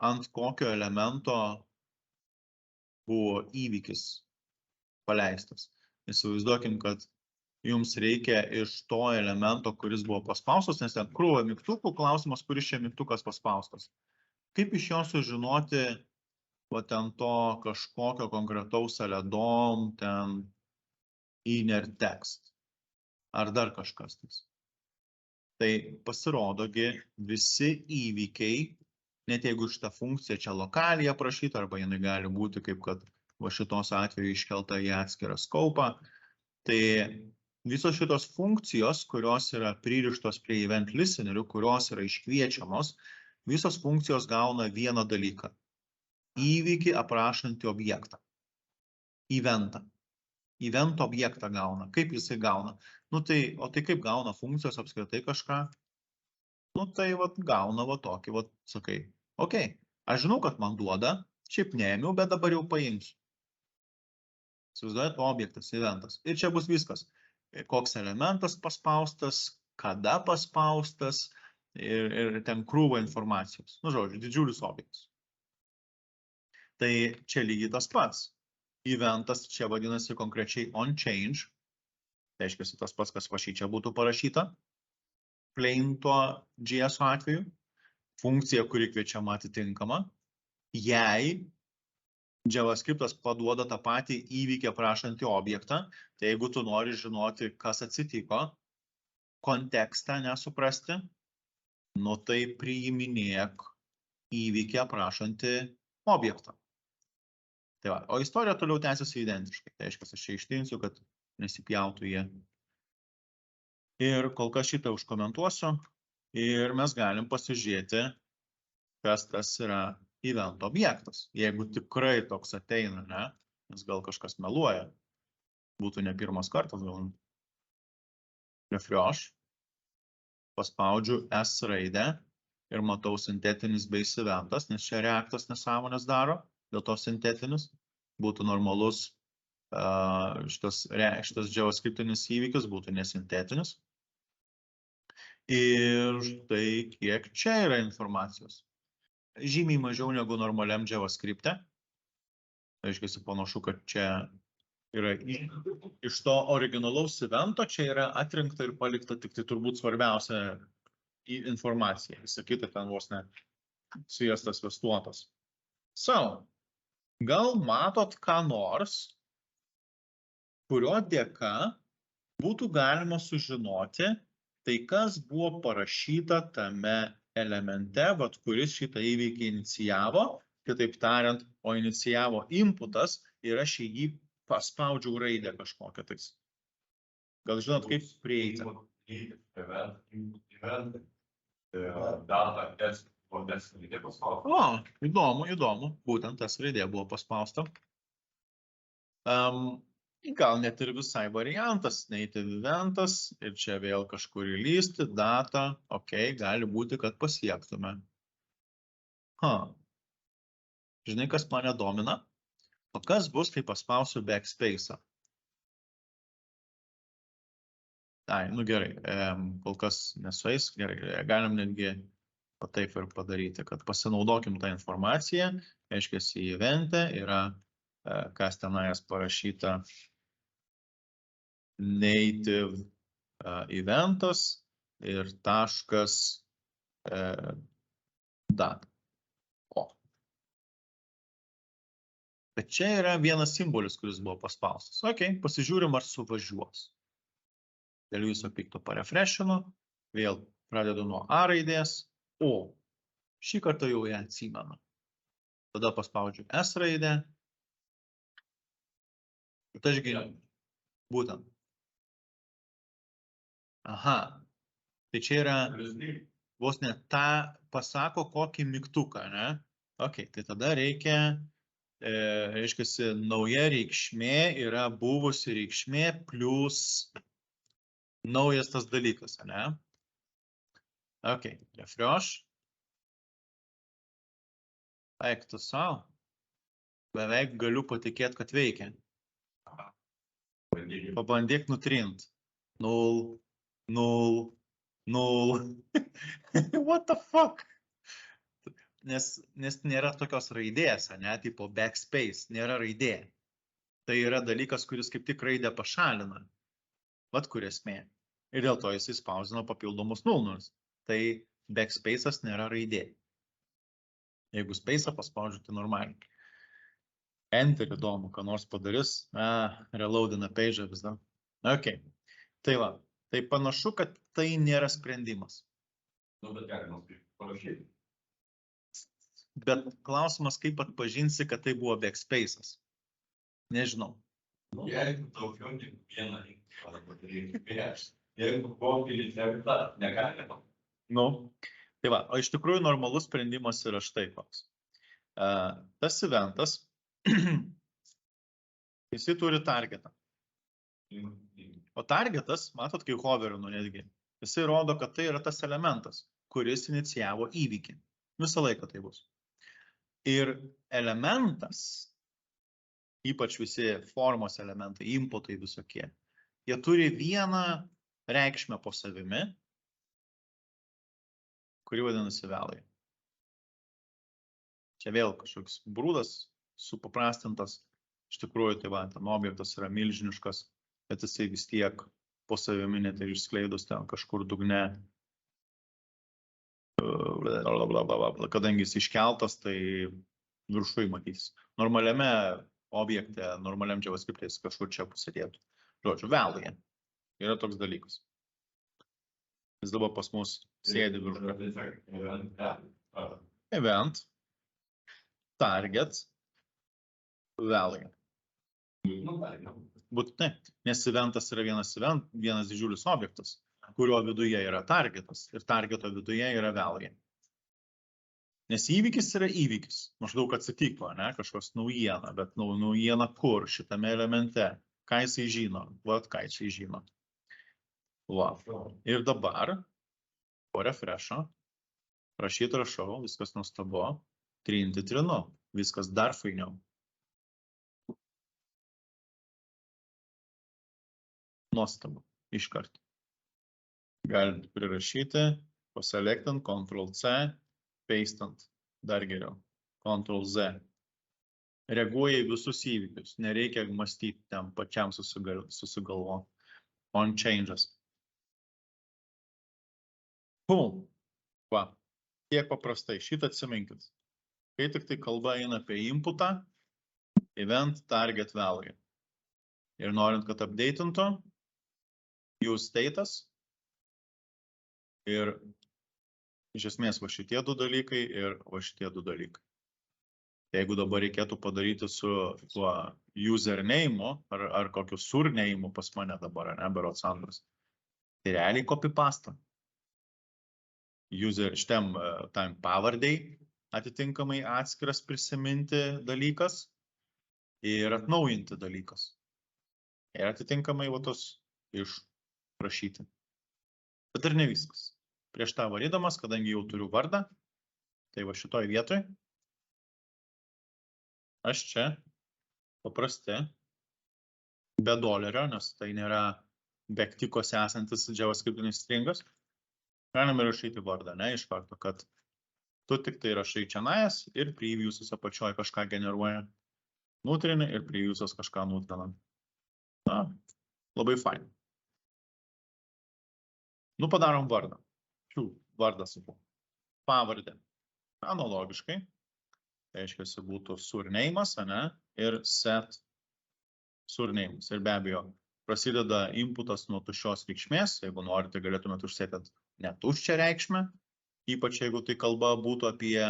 ant kokio elemento buvo įvykis paleistas? Įsivaizduokim, kad jums reikia iš to elemento, kuris buvo paspaustas, nes ten krūva mygtukų, klausimas, kuris čia mygtukas paspaustas. Kaip iš jo sužinoti, va ten to kažkokio konkretaus aledom, ten inner text, ar dar kažkas tais. Tai pasirodogi visi įvykiai, net jeigu šitą funkciją čia lokaliai aprašyta, arba jinai gali būti kaip kad va šitos atveju iškelta į atskirą skaupą, tai visos šitos funkcijos, kurios yra pririštos prie event listenerių, kurios yra iškviečiamos, visos funkcijos gauna vieną dalyką. Įvykį aprašantį objektą. Eventą. Evento objektą gauna. Kaip jisai gauna? O tai kaip gauna funkcijos apskritai kažką? Tai gauna tokį, sakai, okei, aš žinau, kad man duoda, šiaip neėmiau, bet dabar jau paimsiu. Įsivaizduojat, objektas, eventas. Ir čia bus viskas. Koks elementas paspaustas, kada paspaustas ir ten krūva informacijos. Žodžiu, didžiulis objektas. Tai čia lygiai tas pats. Eventas čia vadinasi konkrečiai onChange. Tai reiškia, tas pats, kas va čia būtų parašyta. Plain to JS atveju. funkcija, kuri kviečiama atitinkama, jei JavaScriptas paduoda tą patį įvykį aprašantį objektą, tai jeigu tu nori žinoti, kas atsitiko, kontekstą nesuprasti, nu tai priiminėk įvykį aprašantį objektą. Tai va, o istorija toliau tęsiasi identiškai. Tai reiškia, aš čia ištrinsiu, kad nesipjautų jie. Ir kol kas šitą užkomentuosiu ir mes galim pasižiūrėti, kas tas yra event objektas. Jeigu tikrai toks ateina, ne, nes gal kažkas meluoja, būtų ne pirmas kartas, gal refresh, paspaudžiu S raidę ir matau sintetinis base eventas, nes čia reaktas nesąmonės daro, dėl to sintetinis būtų normalus, šitas JavaScriptinis įvykis būtų nesintetinis. Ir štai kiek čia yra informacijos. Žymiai mažiau negu normaliam JavaScript'e. Aiškiai, panašu, kad čia yra iš to originalaus evento, čia yra atrinkta ir palikta tik tai turbūt svarbiausia informacija. Visa kita ten vos ne sviestas vestuotas. Gal matot ką nors, kurio dėka būtų galima sužinoti, tai kas buvo parašyta tame elemente, kuris šitą įvykį inicijavo, kitaip tariant, o inicijavo inputas ir aš į jį paspaudžiau raidę kažkokią tais. Gal žinot, kaip prieiti? O, įdomu, būtent tas raidė buvo paspausta. Gal net ir visai variantas, native eventas ir čia vėl kažkur įlysti, data, ok, gali būti, kad pasiektume. Žinai, kas mane domina? O kas bus, kai paspausiu backspace'ą? Ai, nu gerai, kol kas nesueis, gerai, galim netgi taip ir padaryti, kad pasinaudokim tą informaciją, aiškiai, į eventę yra, kas tenais parašyta, native eventas ir taškas data. Bet čia yra vienas simbolis, kuris buvo paspaustas. Ok, pasižiūrim, ar suvažiuos. Dėl viso pikto parefreshinu, vėl pradedu nuo A raidės, o šį kartą jau ją atsimenu. Tada paspaudžiu S raidę. Bet aš geriau. Būtent. Aha, tai čia yra vos ne tą pasako kokį mygtuką, ne? Ok, tai tada reikia, reiškiasi, nauja reikšmė yra buvusi reikšmė plus naujas tas dalykas, ne? Ok, refresh. Eik tu savo. Beveik galiu patikėti, kad veikia. Pabandyk nutrint. 0, 0, 0. What the fuck? Nes nėra tokios raidės, ne, tipo backspace, nėra raidė. Tai yra dalykas, kuris kaip tik raidę pašalina. Vat kur esmė. Ir dėl to jis įspausdino papildomus nulnus. Tai backspace'as nėra raidė. Jeigu space'ą paspaudžiu, tai normaliai. Enter įdomu, ką nors padarys. Reloadina page vis dar. Ok. Tai va. Tai panašu, kad tai nėra sprendimas. Bet klausimas, kaip atpažinsi, kad tai buvo backspace'as. Nežinau. Jeigu daugiau negu vieną reikia, jeigu kokį negalima. Nu, tai va, o iš tikrųjų normalus sprendimas yra štai koks. Tas eventas, jisai turi targetą. O targetas, matot, kai hoverinu netgi, jisai rodo, kad tai yra tas elementas, kuris inicijavo įvykį. Visą laiką tai bus. Ir elementas, ypač visi formos elementai, inputai visokie, jie turi vieną reikšmę po savimi, kuri vadinasi value. Čia vėl kažkoks brūdas, supaprastintas, iš tikrųjų tai va, ten objektas yra milžiniškas, bet jisai vis tiek po savimi net ir išskleidus ten kažkur dugne kadangi jis iškeltas, tai viršui matys. Normaliame objekte, normaliam JavaScript jis kažkur čia pasėdėtų. Žodžiu, vėlgi yra toks dalykas. Jis dabar pas mus sėdi viršui. Event, target, vėlgi. Būtinai, nes eventas yra vienas didžiulis objektas, kurio viduje yra targetas ir targeto viduje yra vėlgi. Nes įvykis yra įvykis, maždaug atsitiko, ne, kažkoks naujiena, bet naujiena kur šitame elemente, ką jisai žino, ką jisai žino. Va. Ir dabar, po refresho, rašau, viskas nuostabu, trinti trinu, viskas dar fainiau. Nuostabu, iškart. Galite prirašyti, paselektant, Ctrl+C, pastant, dar geriau, Ctrl+Z. Reaguoja į visus įvykius, nereikia mąstyti ten pačiam susigalvo. On changes. Boom. Va, tiek paprastai, šitą atsiminkit. Kai tik tai kalba eina apie inputą, event, target, value. Ir norint, kad updatintų, use status ir iš esmės va šitie du dalykai ir va šitie du dalykai. Jeigu dabar reikėtų padaryti su tuo username ar kokiu surname pas mane dabar, ne, berods Andras, tai realiai copy-pasta. Šitam pavardei atitinkamai atskiras prisiminti dalykas ir atnaujinti dalykas. Ir atitinkamai va tos išrašyti. Bet ir ne viskas. Prieš tą varydamas, kadangi jau turiu vardą, tai va šitoj vietoj, aš čia paprasti, be dolerio, nes tai nėra bektikose esantis JavaScriptinis stringas, galime rašyti vardą, ne, iš karto, kad tu tik tai rašai čianais ir previews'as apačioje kažką generuoja, nutrini ir previews'as kažką nutrina. Na, labai fain. Nu, padarom vardą. Vardas pavardė. Analogiškai, tai aiškiai būtų surname'as, ne, ir set surname'as. Ir be abejo, prasideda inputas nuo tuščios reikšmės, jeigu norite, galėtumėte užsėti netuščią reikšmę, ypač jeigu tai kalba būtų apie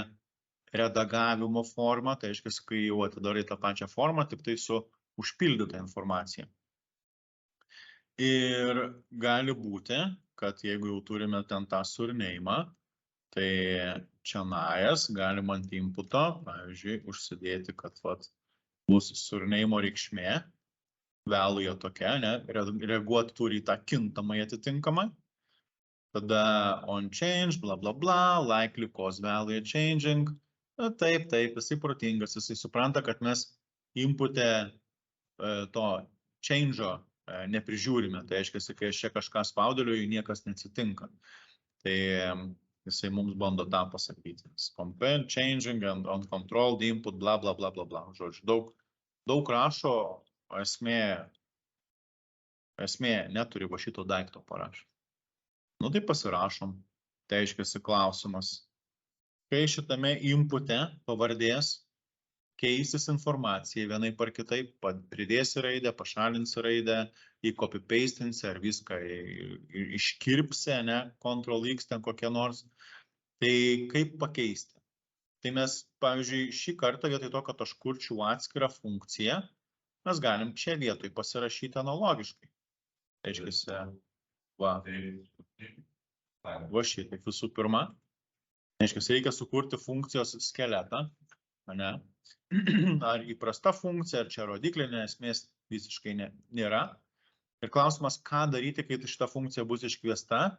redagavimo formą, tai aiškiai, kai jau atidarai tą pačią formą, tik tai su užpildyta informacija. Ir gali būti, kad jeigu jau turime ten tą surname'ą, tai čianais galima ant inputo, pavyzdžiui, užsidėti, kad bus surname'o reikšmė, value tokia, ne, reaguoti turi į tą kintamą atitinkamą. Tada on change, bla bla bla, likely cause value changing. Taip, jisai protingas, jisai supranta, kad mes input'e to change'o neprižiūrime, tai aiškiai, kai aš čia kažką spaudėliu, niekas neatsitinka. Tai jisai mums bando tą pasakyti. Compare, changing, and uncontrolled input, bla, bla, bla, bla, bla. Žodžiu, daug rašo, esmė neturi va šito daikto parašyti. Nu, tai pasirašom. Tai aiškiai klausimas. Kai šitame input'e pavardės keisis informacija vienai par kitaip, pridėsi raidę, pašalinsi raidę, į copy-pastinsi ar viską iškirpsi, ne, Ctrl+X ten kokie nors. Tai kaip pakeisti? Tai mes, pavyzdžiui, šį kartą vietoj to, kad aš kurčiau atskirą funkciją, mes galim čia vietoj pasirašyti analogiškai. Aiškiai, va šitaip visų pirma. Aiškiai, reikia sukurti funkcijos skeletą, ne? Ar įprasta funkcija, ar čia rodiklinė, esmės visiškai nėra. Ir klausimas, ką daryti, kai šita funkcija bus iškviesta,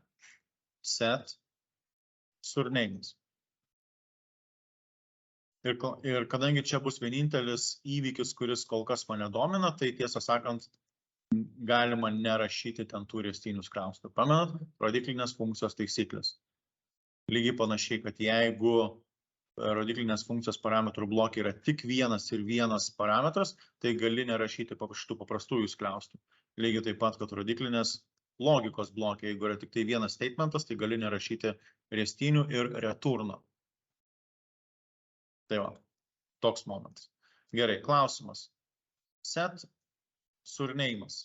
set surname'as. Ir kadangi čia bus vienintelis įvykis, kuris kol kas mane domina, tai tiesą sakant, galima nerašyti ten tų restinius klausimų. Pamenat, rodiklinės funkcijos taisyklės. Lygiai panašiai, kad jeigu rodiklinės funkcijos parametrų blokė yra tik vienas ir vienas parametras, tai gali nerašyti šitų paprastųjų skliaustų. Lygiai taip pat, kad rodiklinės logikos blokė, jeigu yra tik tai vienas statementas, tai gali nerašyti riestinių ir returno. Tai va, toks momentas. Gerai, klausimas. Set surname'as.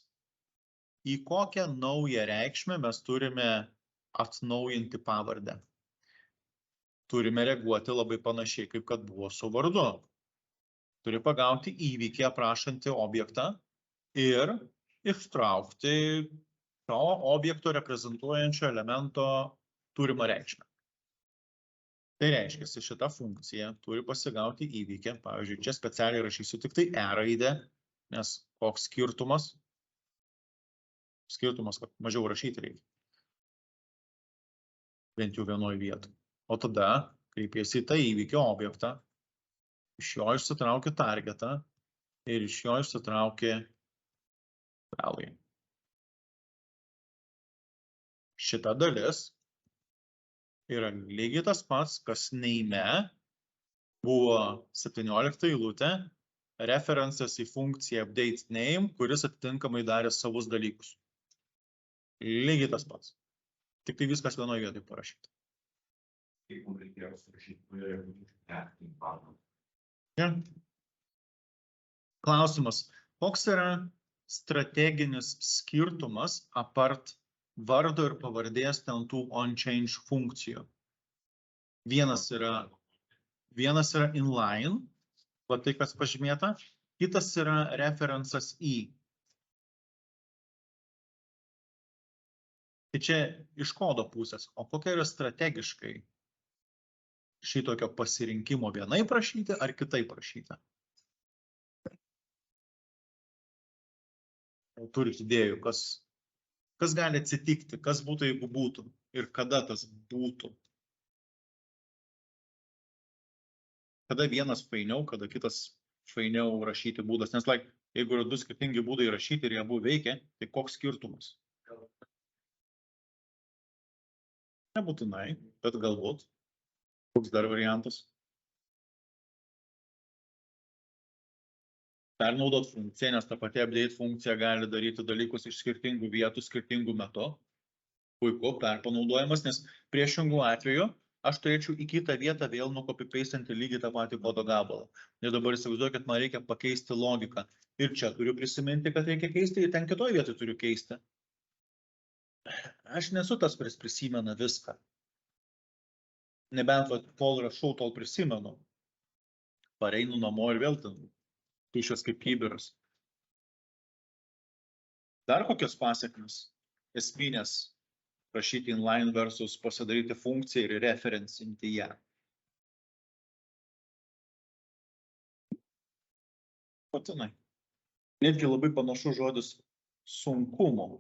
Į kokią naują reikšmę mes turime atnaujinti pavardę? Turime reaguoti labai panašiai, kaip kad buvo su vardu. Turi pagauti įvykį aprašantį objektą ir ištraukti to objekto reprezentuojančio elemento turimą reikšmę. Tai reiškia, šita funkcija turi pasigauti įvykį. Pavyzdžiui, čia specialiai rašysiu tik tai E raidę, nes koks skirtumas? Skirtumas, kad mažiau rašyti reikia. Bent jau vienoje vietoje. O tada kreipiesi į tą įvykio objektą, iš jo išsitrauki targetą ir iš jo išsitrauki value. Šita dalis yra lygiai tas pats, kas name buvo 17 eilutė, referencas į funkciją update name, kuris atitinkamai darė savus dalykus. Lygiai tas pats. Tik tai viskas vienoje vietoje parašyta. Kaip mums reikėjo surašyti, Klausimas. Koks yra strateginis skirtumas apart vardo ir pavardės ten tų onChange funkcijų? Vienas yra inline, va tai kas pažymėta, kitas yra referencas į. Tai čia iš kodo pusės, o kokia yra strategiškai šitokio pasirinkimo vienai prašyti ar kitai prašyti? Turit idėjų, kas gali atsitikti, kas būtų, jeigu būtų ir kada tas būtų. Kada vienas fainiau, kada kitas fainiau rašyti būdas. Nes jeigu yra du skirtingi būdai rašyti ir jie abu veikia, tai koks skirtumas? Nebūtinai, bet galbūt. Koks dar variantas? Pernaudot funkciją, nes ta pati update funkcija gali daryti dalykus iš skirtingų vietų, skirtingų metų. Puiku, perpanaudojimas, nes priešingų atveju aš turėčiau į kitą vietą vėl nukopipastinti lygiai tą patį kodo gabalą. Ir dabar įsivaizduokit, man reikia pakeisti logiką. Ir čia turiu prisiminti, kad reikia keisti, ir ten kitoje vietoje turiu keisti. Aš nesu tas, kuris prisimena viską. Nebent, kol rašau, tol prisimenu. Pareinu namo ir vėl ten tuščias kaip kibiras. Dar kokios pasiekmes esminės rašyti inline versus pasidaryti funkciją ir referencinti ją. Patinai. Netgi labai panašus žodis sunkumo.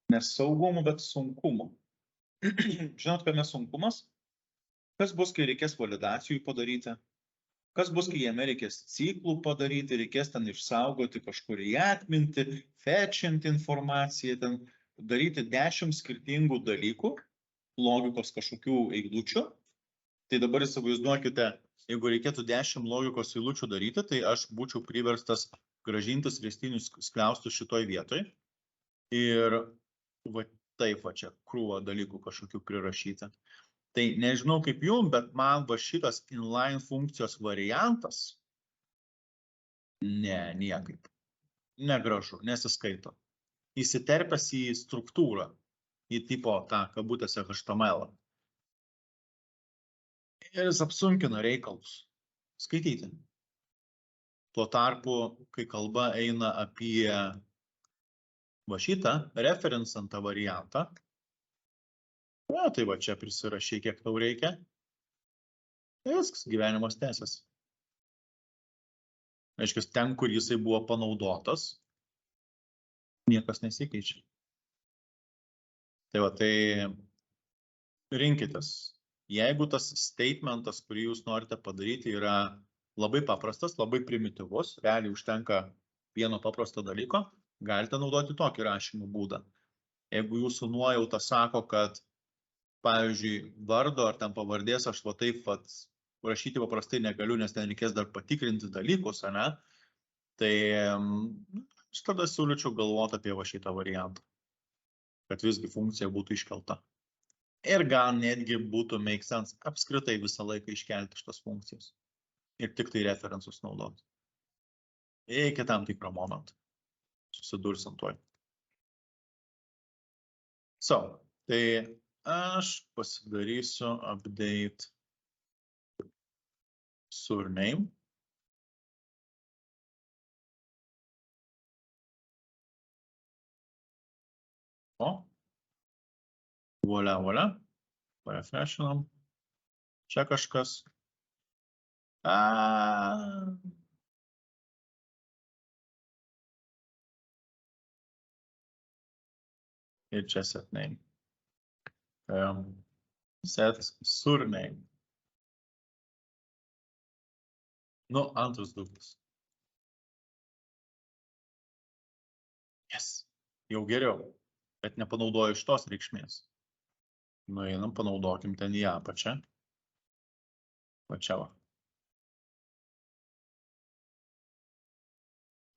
Ne saugumo, bet sunkumo. Žinot, kame sunkumas? Kas bus, kai reikės validacijų padaryti? Kas bus, kai jame reikės ciklų padaryti, reikės ten išsaugoti kažkur į atmintį, fetchinti informaciją, ten daryti 10 skirtingų dalykų, logikos kažkokių eilučių. Tai dabar įsivaizduokite, jeigu reikėtų 10 logikos eilučių daryti, tai aš būčiau priverstas grąžintis riestinius skliaustus šitoj vietoj. Ir va taip va čia krūva dalykų kažkokių prirašyti. Tai nežinau kaip jum, bet man va šitas inline funkcijos variantas niekaip. Negražu, nesiskaito. Įsiterpęs į struktūrą, į tipo tą kabutėse HTML. Ir jis apsunkina reikalus. Skaityti. Tuo tarpu, kai kalba eina apie va šitą referencantą variantą, tai va čia prisirašy, kiek tau reikia. Tai viskas, gyvenimas tęsiasi. Aiškiai, ten, kur jisai buvo panaudotas, niekas nesikeičia. Tai va, tai rinkitės. Jeigu tas statementas, kurį jūs norite padaryti, yra labai paprastas, labai primityvus, realiai užtenka vieno paprasto dalyko, galite naudoti tokį rašymo būdą. Jeigu jūsų nuojauta sako, kad, pavyzdžiui, vardo ar ten pavardės aš va taip rašyti paprastai negaliu, nes ten reikės dar patikrinti dalykus, ane? Tai aš tada siūlyčiau galvoti apie va šitą variantą, kad visgi funkcija būtų iškelta. Ir gal netgi būtų make sense apskritai visą laiką iškelti šitas funkcijas. Ir tik tai referensus naudoti. Iki tam tikro momento. Susidursim tuoj. So, tai aš pasidarysiu update surname. O. Voila, voila. Refreshinam. Čia kažkas. Ir čia set name. Set surname. Nu, antras dublis. Yes. Jau geriau. Bet nepanaudoju šitos reikšmės. Nueinam, panaudokim ten į apačią. Va čia va.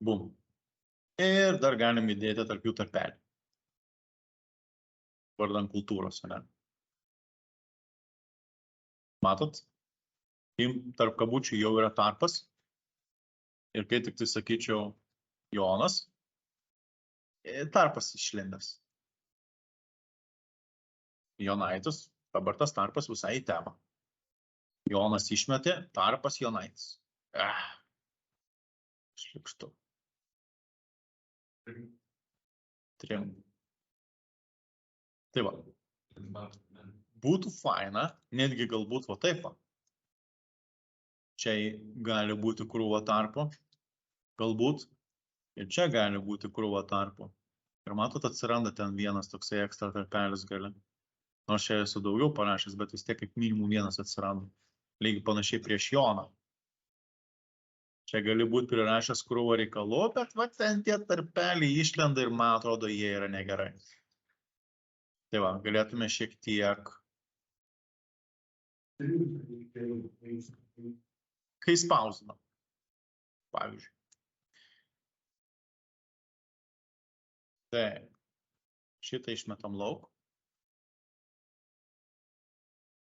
Bum. Ir dar galim įdėti tarp jų tarpelį. Vardan kultūros, ne? Matot? Tarp kabučių jau yra tarpas. Ir kai tik tai sakyčiau Jonas, tarpas išlindęs. Jonaitis, dabar tas tarpas visai į temą. Jonas išmetė, tarpas Jonaitis. Šlikštu. Trim. Tai va. Būtų faina, netgi galbūt va taip va. Čia gali būti krūva tarpo. Galbūt. Ir čia gali būti krūva tarpo. Ir matot, atsiranda ten vienas toksai ekstra tarpelis gali. Nors čia esu daugiau parašęs, bet vis tiek kaip minimum vienas atsiranda. Lygiai panašiai prieš Joną. Čia gali būti prirašęs krūvą reikalų, bet va ten tie tarpeliai išlenda ir man atrodo, jie yra negerai. Tai va, galėtume šiek tiek. Kai spausdinam, pavyzdžiui. Tai šitą išmetam lauk.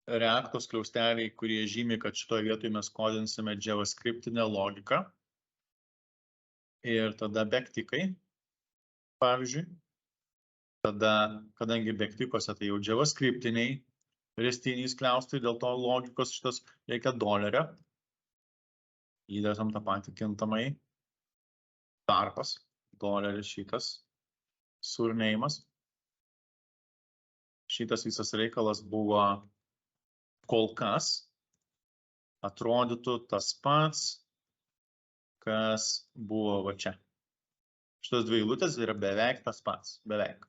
Reaktos skliausteliai, kurie žymi, kad šitoje vietoje mes kodinsime javascriptinę logiką. Ir tada backtickai, pavyzdžiui. Tada, kadangi backtickuose tai jau javascriptiniai, restiniai skliaustai, dėl to logikos šitas reikia dolerio. Įdėtam tą patį kintamai. Tarpas, doleris šitas, surneimas. Šitas visas reikalas buvo kol kas atrodytų tas pats, kas buvo va čia. Šitos dvi eilutės yra beveik tas pats. Beveik.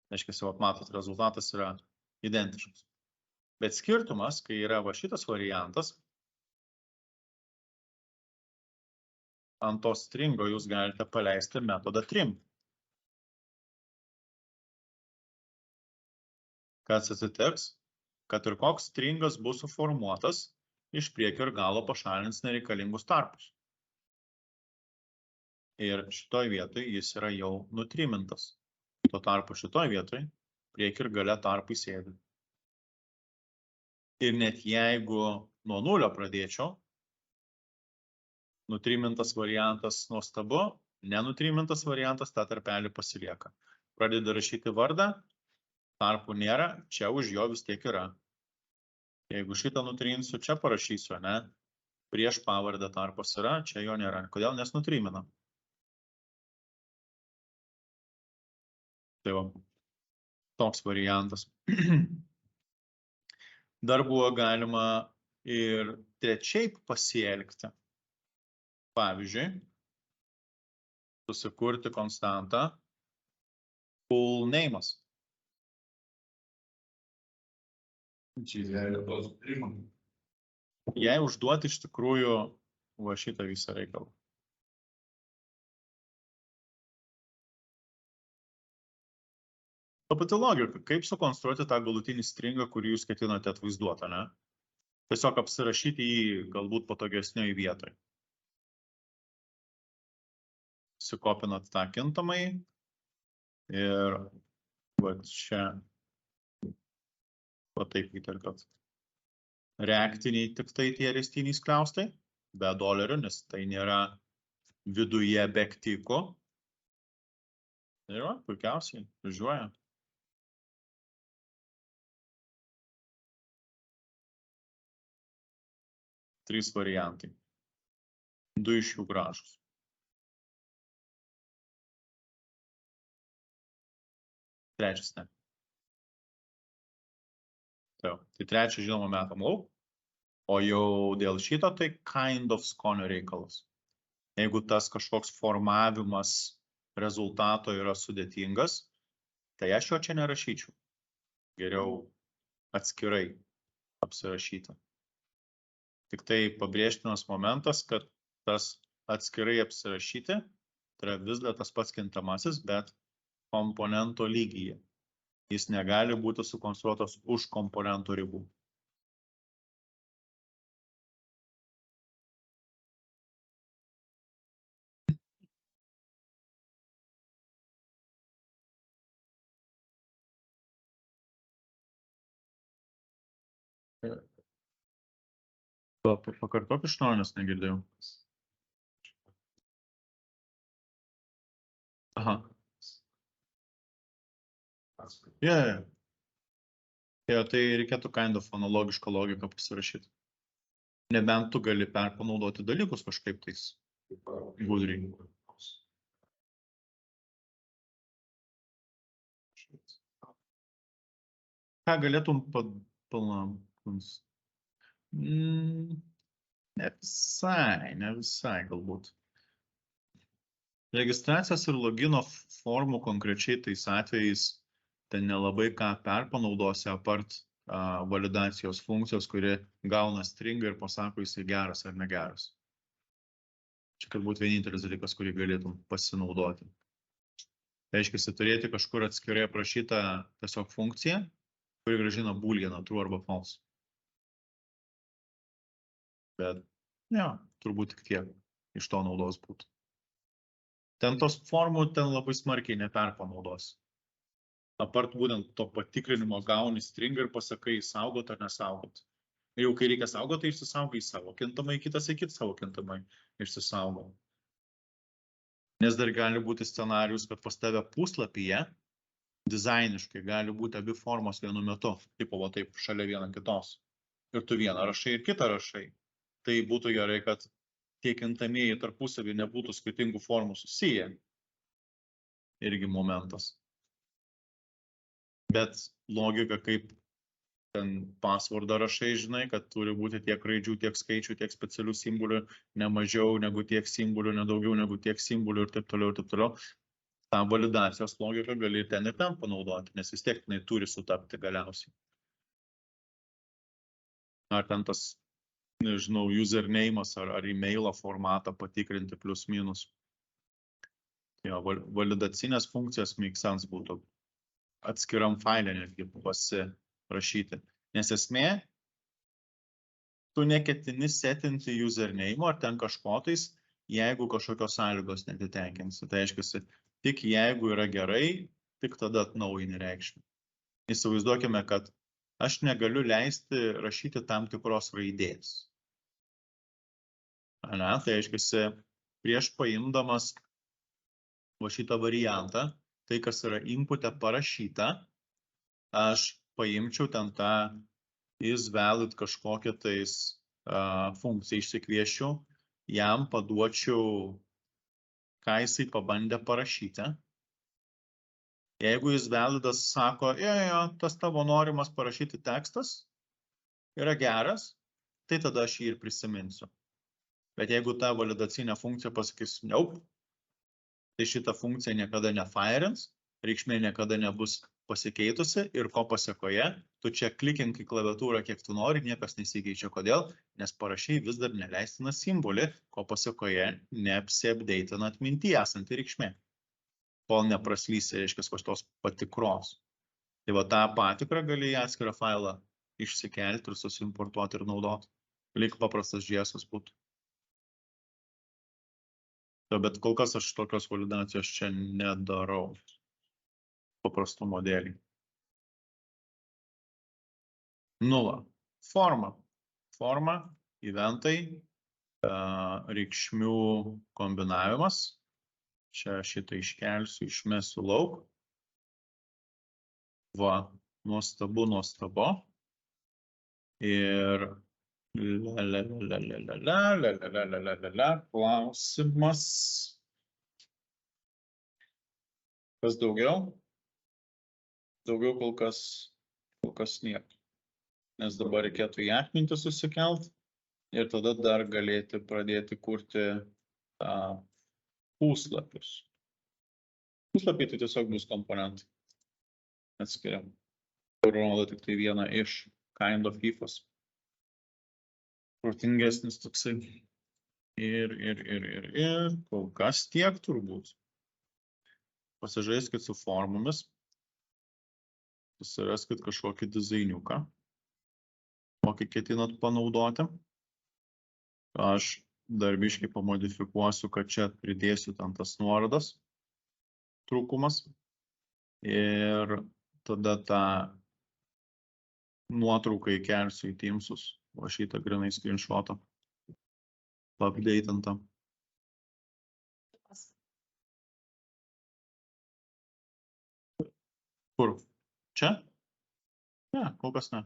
Reiškia, jau matot, rezultatas yra identiškas. Bet skirtumas, kai yra va šitas variantas, ant to stringo jūs galite paleisti metodą trim. Kas atsitiks? Kad ir koks stringas bus suformuotas, iš priekio ir galo pašalins nereikalingus tarpus. Ir šitoj vietoj jis yra jau nutrimintas. Tuo tarpu šitoj vietoj priekio ir gale tarpai sėdi. Ir net jeigu nuo nulio pradėčiau, nutrimintas variantas nuostabu, nenutrimintas variantas tą tarpelį pasilieka. Pradeda rašyti vardą, tarpų nėra, čia už jo vis tiek yra. Jeigu šitą nutrinsiu, čia parašysiu, ne? Prieš pavardę tarpas yra, čia jo nėra. Kodėl? Nes nutrimina. Tai va, toks variantas. Dar buvo galima ir trečiaip pasielgti. Pavyzdžiui, susikurti konstantą full name'as. Jei užduoti iš tikrųjų va šitą visą reikalą. Ta pati logika, kaip sukonstruoti tą galutinį stringą, kurį jūs ketinate atvaizduoti, ne? Tiesiog apsirašyti jį galbūt patogesnioje vietoje. Sikopinat tą kintamai ir va čia Va taip įtarkat. Reaktiniai tik tai tie ristiniai skliaustai, be dolerių, nes tai nėra viduje bektiko. Ir va, puikiausiai, važiuoja. Trys variantai. Du iš jų gražus. Trečias ne. Tai trečią žinoma metam lauk, o jau dėl šito tai kind of skonio reikalas. Jeigu tas kažkoks formavimas rezultato yra sudėtingas, tai aš jo čia nerašyčiau. Geriau atskirai apsirašyti. Tik tai pabrėžtinas momentas, kad tas atskirai apsirašyti, tai yra vis dar tas pats kintamasis, bet komponento lygyje. Jis negali būti sukonstruotas už komponento ribų. Pakartok iš naujo, nes negirdėjau. Aha. Yeah. Tai reikėtų kind of analogišką logiką pasirašyti. Nebent tu gali perpanaudoti dalykus kažkaip tais gudriai. Ką galėtum palankus? Ne visai galbūt. Registracijos ir logino formų konkrečiai tais atvejais ten nelabai ką perpanaudosi apart validacijos funkcijos, kuri gauna stringą ir pasako, jisai geras ar negeras. Čia kad būtų vienintelis dalykas, kurį galėtum pasinaudoti. Tai reiškia, turėti kažkur atskirai aprašytą tiesiog funkciją, kuri grąžina booleaną, true arba false. Bet, ne, turbūt tik tiek iš to naudos būtų. Ten tos formų ten labai smarkiai neperpanaudos. Apart būtent to patikrinimo gauni stringą ir pasakai, saugot ar nesaugot. Ir jau kai reikia saugot, tai išsisaugai savo kintamai, kitas savo kintamai išsisaugo. Nes dar gali būti scenarijus, kad pas tave puslapyje dizainiškai gali būti abi formos vienu metu. Tipo, va taip, šalia viena kitos. Ir tu vieną rašai ir kitą rašai. Tai būtų gerai, kad tie kintamieji tarpusavį nebūtų skirtingų formų susiję. Irgi momentas. Bet logika, kaip ten passwordą rašai, žinai, kad turi būti tiek raidžių, tiek skaičių, tiek specialių simbolių, ne mažiau negu tiek simbolių, ne daugiau negu tiek simbolių ir taip toliau, ir taip toliau. tą validacijos logiką gali ir ten panaudoti, nes vis tiek jinai turi sutapti galiausiai. Ar ten tas, nežinau, username'as ar e-mailo formatą patikrinti plius minus. Jo, validacinės funkcijas make sense būtų atskiram failė netgi pasirašyti. Nes esmė, tu neketini setinti username'o ar ten kažkotais, jeigu kažkokios sąlygos netitenkinsi. Tai reiškia, tik jeigu yra gerai, tik tada atnaujini reikšmę. Įsivaizduokime, kad aš negaliu leisti rašyti tam tikros raidės. Tai reiškia, prieš paimdamas va šitą variantą, tai kas yra inpute parašyta, aš paimčiau ten tą isValid kažkokią tais funkciją išsikvieščiau, jam paduočiau, ką jisai pabandė parašyti. Jeigu isValidas sako, tas tavo norimas parašyti tekstas yra geras, tai tada aš jį ir prisiminsiu. Bet jeigu ta validacinė funkcija pasakys, nope, tai šita funkcija niekada nefairins, reikšmė niekada nebus pasikeitusi ir ko pasekoje, tu čia klikink į klaviatūrą kiek tu nori, niekas nesikeičia. Kodėl? Nes parašai vis dar neleistiną simbolį, ko pasekoje neapsiapdeitina atmintyje esanti reikšmė. Kol nepraslysi, reiškia, tos patikros. Tai va tą patikrą gali į atskirą failą išsikelti ir susimportuoti ir naudoti. Lyg paprastas JS būtų. Bet kol kas aš tokios validacijos čia nedarau. Paprastų modelį. 0. Forma. Forma, eventai, reikšmių kombinavimas. Čia šitą iškelsiu, išmesiu lauk. Va, nuostabu. Ir klausimas. Kas daugiau? Daugiau kol kas nieko. Nes dabar reikėtų į atmintį susikelt ir tada dar galėti pradėti kurti puslapius. Puslapiai tai tiesiog bus komponentai. Atskiriam. Rodo tik tai vieną iš kind of ifas. Protingesnis toksai. Ir kol kas tiek turbūt. Pasižaiskit su formomis. Susiraskit kažkokį dizainiuką. Kokį ketinat panaudoti. Aš dar biškį pamodifikuosiu, kad čia pridėsiu ten tas nuorodas. Trūkumas. Ir tada tą nuotrauką įkelsiu į Teamsus. O šitą grinai screenshotą. Update'intą. Kur? Čia? Ne, kol kas ne.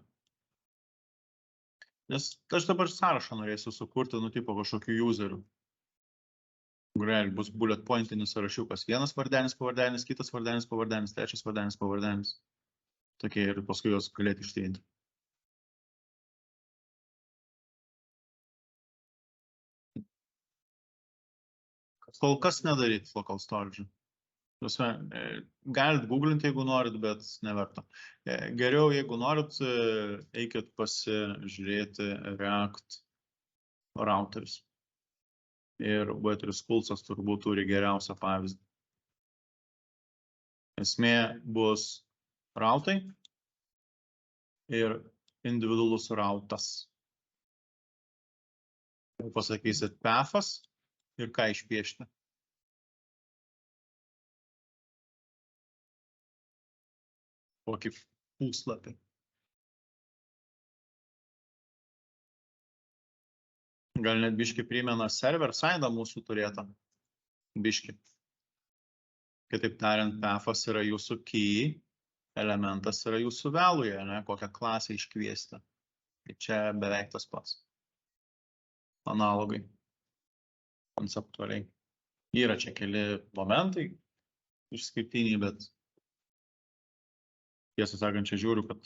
Nes aš dabar sąrašą norėsiu sukurti, tipo kažkokių userių. Realiai bus bullet pointinis sąrašiukas. Vienas vardenis, pavardenis, kitas vardenis, pavardenis, trečias vardenis, pavardenis. Tokie ir paskui jos galėti išteinti. Kol kas nedaryti local storage. Galit googlinti, jeigu norit, bet neverta. Geriau, jeigu norit, eikit pasižiūrėti React routeris. Ir V3 Pulsas turbūt turi geriausią pavyzdį. Esmė bus rautai ir individualus rautas. Pasakysit pathas ir ką išpiešti. Kokį puslapį. Gal net biškį primena server side mūsų turėtą. Biškį. Kitaip tariant, pathas yra jūsų key, elementas yra jūsų value, ne? Kokią klasę iškviesti. Tai čia beveik tas pats. Analogai. Konceptualiai. Yra čia keli momentai išskirtiniai, bet tiesą sakant, čia žiūriu, kad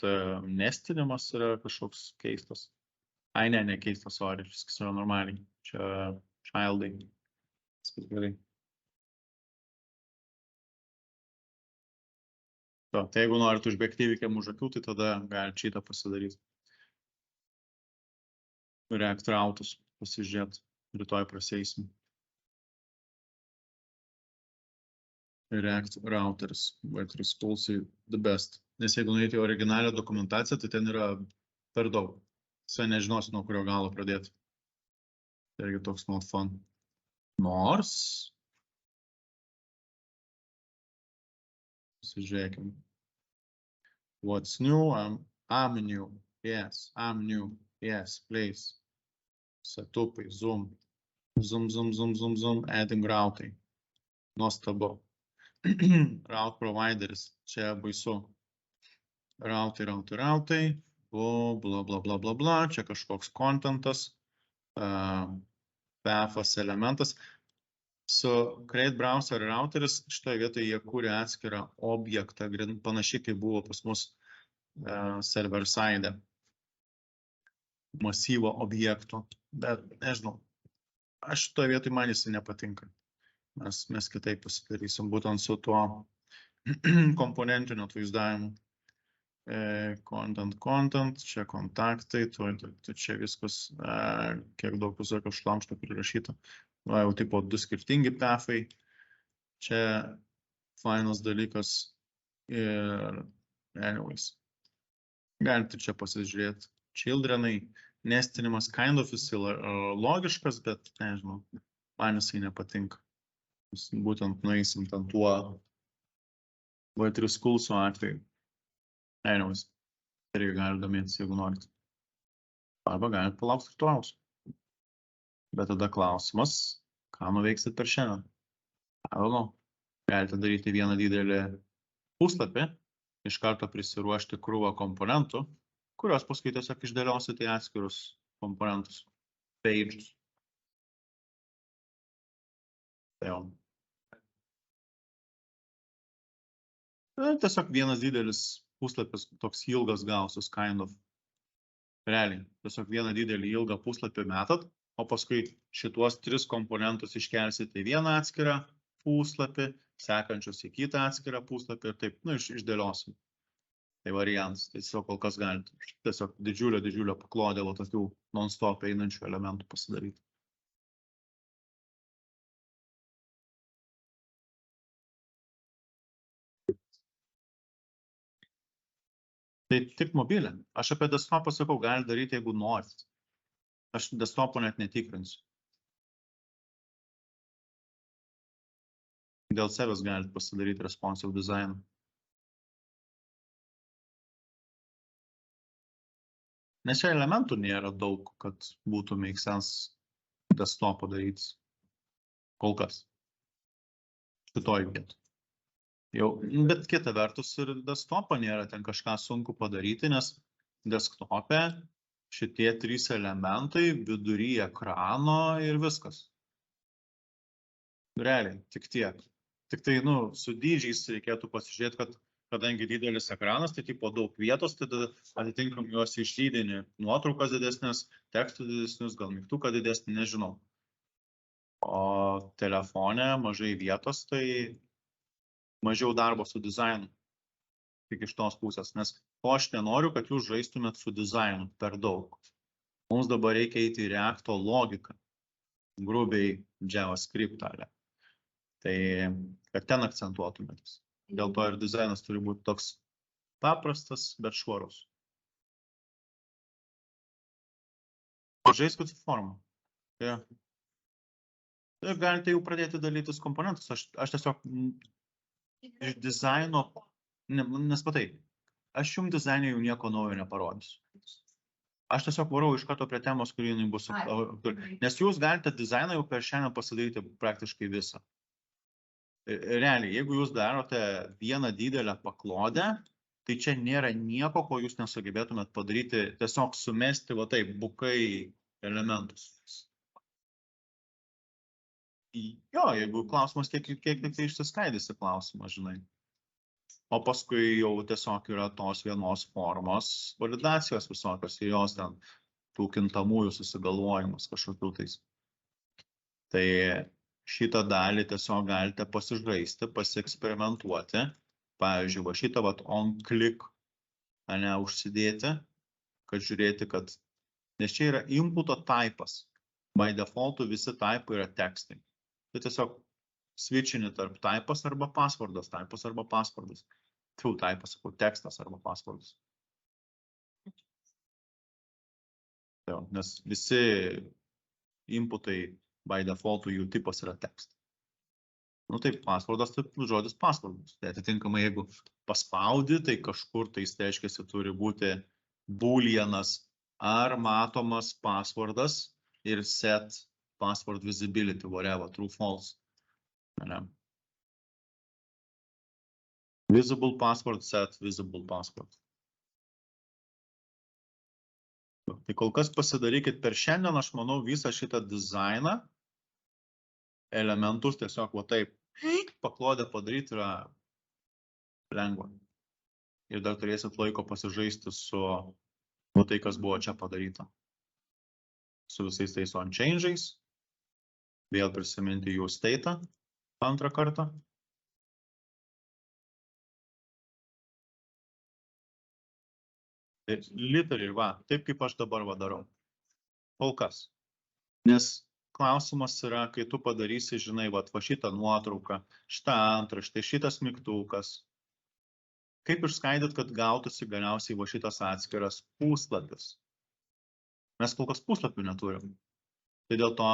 nestinimas yra kažkoks keistas. Ai, ne keistas, sorry, viskas yra normaliai. Čia childai. Viskas gerai. Tai jeigu norit užbėgti įvykiam už akių, tai tada galite šitą pasidaryti. React routus pasižiūrėti. Rytoj praseisim. React routeris. V3 Pulsai the best. Nes jeigu nueiti į originalią dokumentaciją, tai ten yra per daug. Visai nežinosi, nuo kurio galo pradėti. Tai irgi toks not fun. Nors. Pasižiūrėkim. What's new? I'm new. Yes, I'm new. Yes, please. Setupai, zoom. Zoom. Adding routai. Nuostabu. Route provideris. Čia baisu. Rautai. Bla. Čia kažkoks kontentas. Pathas elementas. Su Create Browser routeris šitoje vietoje jie kūrė atskirą objektą, panašiai kaip buvo pas mus server side. Masyvo objekto. Bet nežinau. Aš šitoje vietoje man jis nepatinka. Mes kitaip pasidarysim būtent su tuo komponentiniu atvaizdavimu. Content, čia kontaktai, čia viskas, kiek daug visokio šlamšto prirašyta. Va, jau tipo 2 skirtingi pathai. Čia fainas dalykas ir anyways. Galite čia pasižiūrėti. Childrenai, nestinimas kind of jis logiškas, bet nežinau, man jisai nepatinka. Būtent nueisim ten tuo V3 Pulso atveju. Anyways. irgi gali domėtis, jeigu norit. Arba galite palaukti rytojaus. Bet tada klausimas, ką nuveiksit per šiandien. Galite daryti vieną didelį puslapį, iš karto prisiruošti krūvą komponentų, kurios paskui tiesiog išdėliosite į atskirus komponentus, pages. Tai jau. Tiesiog vienas didelis puslapis, toks ilgas gausis, kind of. Realiai, tiesiog vieną didelį ilgą puslapį metat, o paskui šituos 3 komponentus iškelsite į vieną atskirą puslapį, sekančius į kitą atskirą puslapį ir taip, išdėliosim. Tai variantas, tiesiog kol kas galite tiesiog didžiulio paklodę tokių non-stop einančių elementų pasidaryti. Tai tik mobilė. Aš apie desktopą sakau, gali daryti, jeigu norit. Aš desktopo net netikrinsiu. Dėl savęs galite pasidaryti responsive design. Nes čia elementų nėra daug, kad būtų make sense desktopo daryti. Kol kas. Šitoj vietoj. Bet kita vertus ir desktopą nėra ten kažką sunku padaryti, nes desktopė šitie 3 elementai vidury ekrano ir viskas. Realiai, tik tiek. Tik tai, su dydžiais reikėtų pasižiūrėti, kad kadangi didelis ekranas, tai tipo daug vietos, tada atitinkam juos išlydini nuotraukas didesnės, tekstų didesnius, gal mygtuką didesnį, nežinau. O telefone mažai vietos, tai mažiau darbo su dizainu, tik iš tos pusės, nes ko aš nenoriu, kad jūs žaistumėt su dizainu per daug. Mums dabar reikia eiti į Reacto logiką, grubiai JavaScript. Tai kad ten akcentuotumėtės. Dėl to ir dizainas turi būti toks paprastas, bet švarus. Žaiskit su formą. Ir galite jau pradėti dalytis komponentus. Aš tiesiog iš dizaino, nes matai, aš jums dizainė jau nieko naujo neparodysiu. Aš tiesiog varau iš karto prie temos, kurį jinai bus. Nes jūs galite dizainą jau per šiandien pasidaryti praktiškai visą. Realiai, jeigu jūs darote vieną didelę paklodę, tai čia nėra nieko, ko jūs nesugebėtumėt padaryti, tiesiog sumesti bukai elementus. Jo, jeigu klausimas, kiek tai išsiskaidysi klausimą, žinai. O paskui jau tiesiog yra tos vienos formos validacijos visokios ir jos ten tų kintamųjų susigalvojimas kažkokių tais. Tai šitą dalį tiesiog galite pasižaisti, pasieksperimentuoti. Pavyzdžiui, šitą on-click užsidėti, kad žiūrėti, kad... Nes čia yra inputo typas. By defaultu visi typai yra tekstai. Tai tiesiog switchini tarp typas arba passwordas, typas arba passwordas. Typas, tekstas arba passwordas. Nes visi inputai by defaultu jų tipas yra tekstai. Taip, passwordas, tai žodis passwordas. Tai atitinkamai, jeigu paspaudi, tai kažkur tai reiškiasi turi būti booleanas ar matomas passwordas ir set password visibility, whatever, true, false. Visible password, set visible password. Tai kol kas pasidarykit per šiandien, aš manau, visą šitą dizainą, elementus tiesiog taip paklodę padaryti yra lengva. Ir dar turėsit laiko pasižaisti su tai, kas buvo čia padaryta. Su visais tais on-change'ais. Vėl prisiminti jų state'ą antrą kartą. Literally, taip kaip aš dabar darau. Kol kas. Nes klausimas yra, kai tu padarysi, žinai, šitą nuotrauką, šitą antraštę, šitas mygtukas. Kaip išskaidyt, kad gautųsi galiausiai šitas atskiras puslapis. Mes kol kas puslapių neturim. Tai dėl to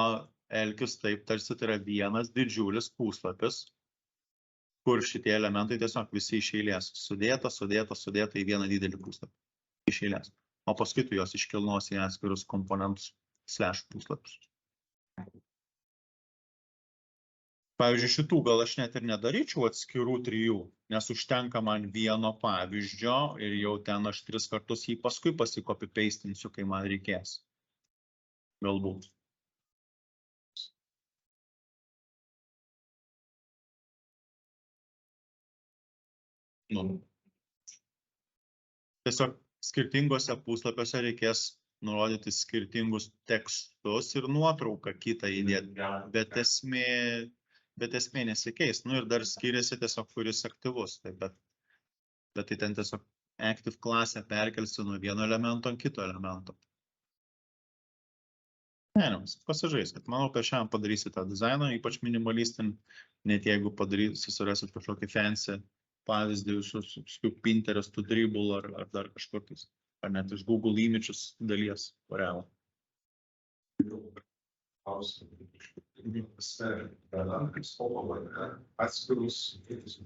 elkis taip, tarsi tai yra vienas didžiulis puslapis, kur šitie elementai tiesiog visi iš eilės sudėta į vieną didelį puslapį. iš eilės. O paskui tu jos iškilnosi į atskirus komponentus / puslapius. Pavyzdžiui, šitų gal aš net ir nedaryčiau atskirų 3, nes užtenka man vieno pavyzdžio ir jau ten aš 3 kartus jį paskui pasikopi-pastinsiu, kai man reikės. Galbūt. Tiesiog skirtingose puslapiuose reikės nurodyti skirtingus tekstus ir nuotrauką kitą įdėti, bet esmė nesikeis. Ir dar skiriasi tiesiog, kuris aktyvus. Bet tai ten tiesiog active klasę perkelsi nuo vieno elemento ant kito elemento. Pasižaiskit. Manau, kad šiandien padarysi tą dizainą, ypač minimalistinį, net jeigu susirasit kažkokį fancy pavyzdį iš Pinterest, Dribble ar dar kažkokius, ar net iš Google Images dalies variavo.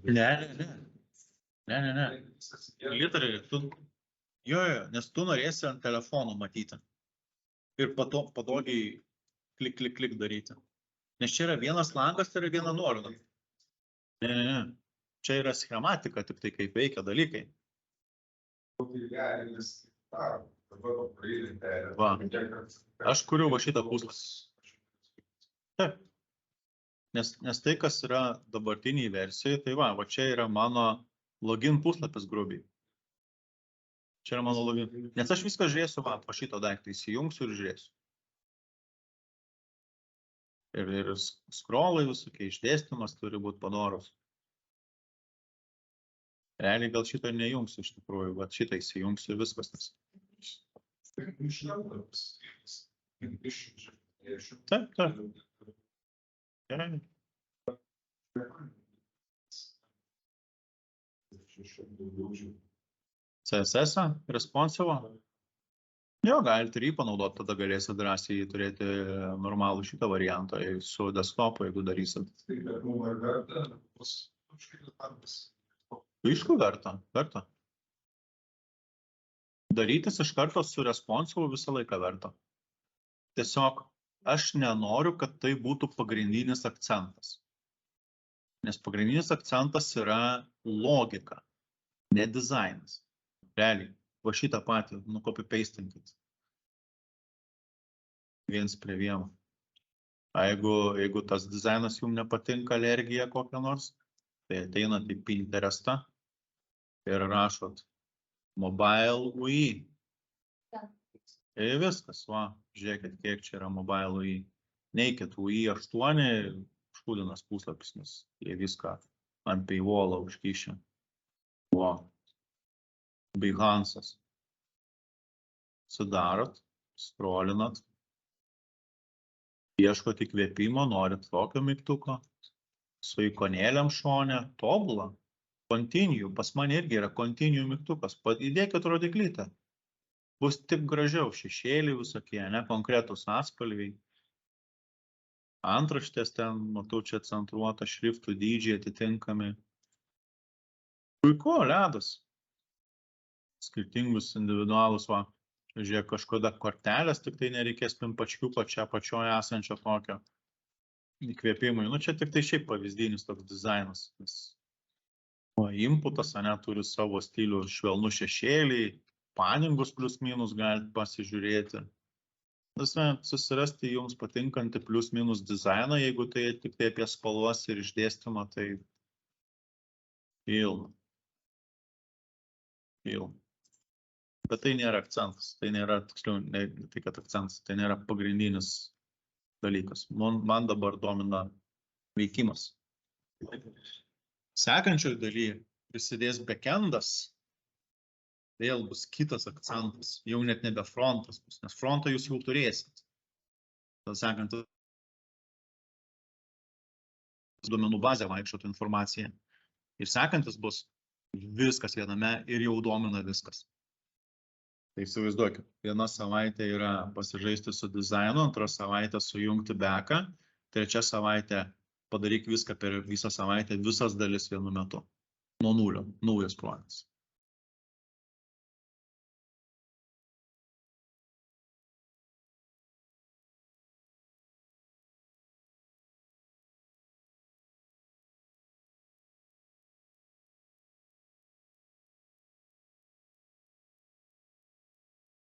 Ne. Literaliai, nes tu norėsi ant telefono matyti ir patogiai klik daryti. Nes čia yra vienas langas, tai yra viena nuoroda. Ne. Čia yra schematika, tik tai kaip veikia dalykai. Va. Aš kuriu va šitą puslapį. Taip. Nes tai, kas yra dabartiniai versijai, tai va čia yra mano login puslapis grubiai. Čia yra mano login. Nes aš viską žiūrėsiu, va šito daiktą įsijungsiu ir žiūrėsiu. Ir scrollai visokie išdėstymas turi būti padorus. Realiai gal šito nejungsiu iš tikrųjų, bet šitą įsijungsiu ir viskas. Taip. Gerai. CSS-ą, responsive. Jo, galite ir jį panaudoti, tada galėsite drąsiai turėti normalų šitą variantą su desktopu, jeigu darysit. Aišku, verta. Darytis iš karto su responsive visą laiką verta. Tiesiog aš nenoriu, kad tai būtų pagrindinis akcentas. Nes pagrindinis akcentas yra logika, ne dizainas. Realiai, va šitą patį, copy-pastinkit. 1:1. Jeigu tas dizainas jums nepatinka, alergija kokia nors, tai ateinat į Pinterestą ir rašot Mobile UI. Ir viskas, va, žiūrėkit, kiek čia yra Mobile UI. Neikit UI 8, škūdinas puslapis, nes jie viską ant paywallą užkišė. Va. Behansas. Sudarot, scrollinat. Ieškot įkvėpimo, norit tokio mygtuko. Su ikonėliam šone, tobulą. Continue, pas mane irgi yra continue mygtukas. Įdėkit rodiklytę. Bus tik gražiau, šešėliai visokie, ne konkretus atspalviai. Antraštės ten, matau, čia centruota, šriftų dydžiai atitinkami. Puiku, ledas. Skirtingus individualus, va. Žiūrėk, kažkoda kortelės, tik tai nereikės pimpačkiuko čia pačioje esančio tokio įkvėpimui. Čia tik tai šiaip pavyzdinis toks dizainas. O inputas, turi savo stilių švelnų šešėliai, paningus plius minus galite pasižiūrėti. Susirasti jums patinkantį plius minus dizainą, jeigu tai tik tai apie spalvas ir išdėstymą, tai ilga. Bet tai nėra akcentas, tai nėra, tiksliau, ne tai kad akcentas, tai nėra pagrindinis dalykas. Man dabar domina veikimas. Sekančioje dalyje prisidės backendas, vėl bus kitas akcentas, jau net nebe frontas bus, nes frontą jūs jau turėsit. Tada sekantis duomenų bazė vaikščiotų informacija. Ir sekantis bus viskas viename ir jau domina viskas. Tai įsivaizduokit, viena savaitė yra pasižaisti su dizainu, antra savaitė sujungti backą, trečia savaitė padaryk viską per visą savaitę, visas dalis vienu metu. Nuo nulio, naujas projektas.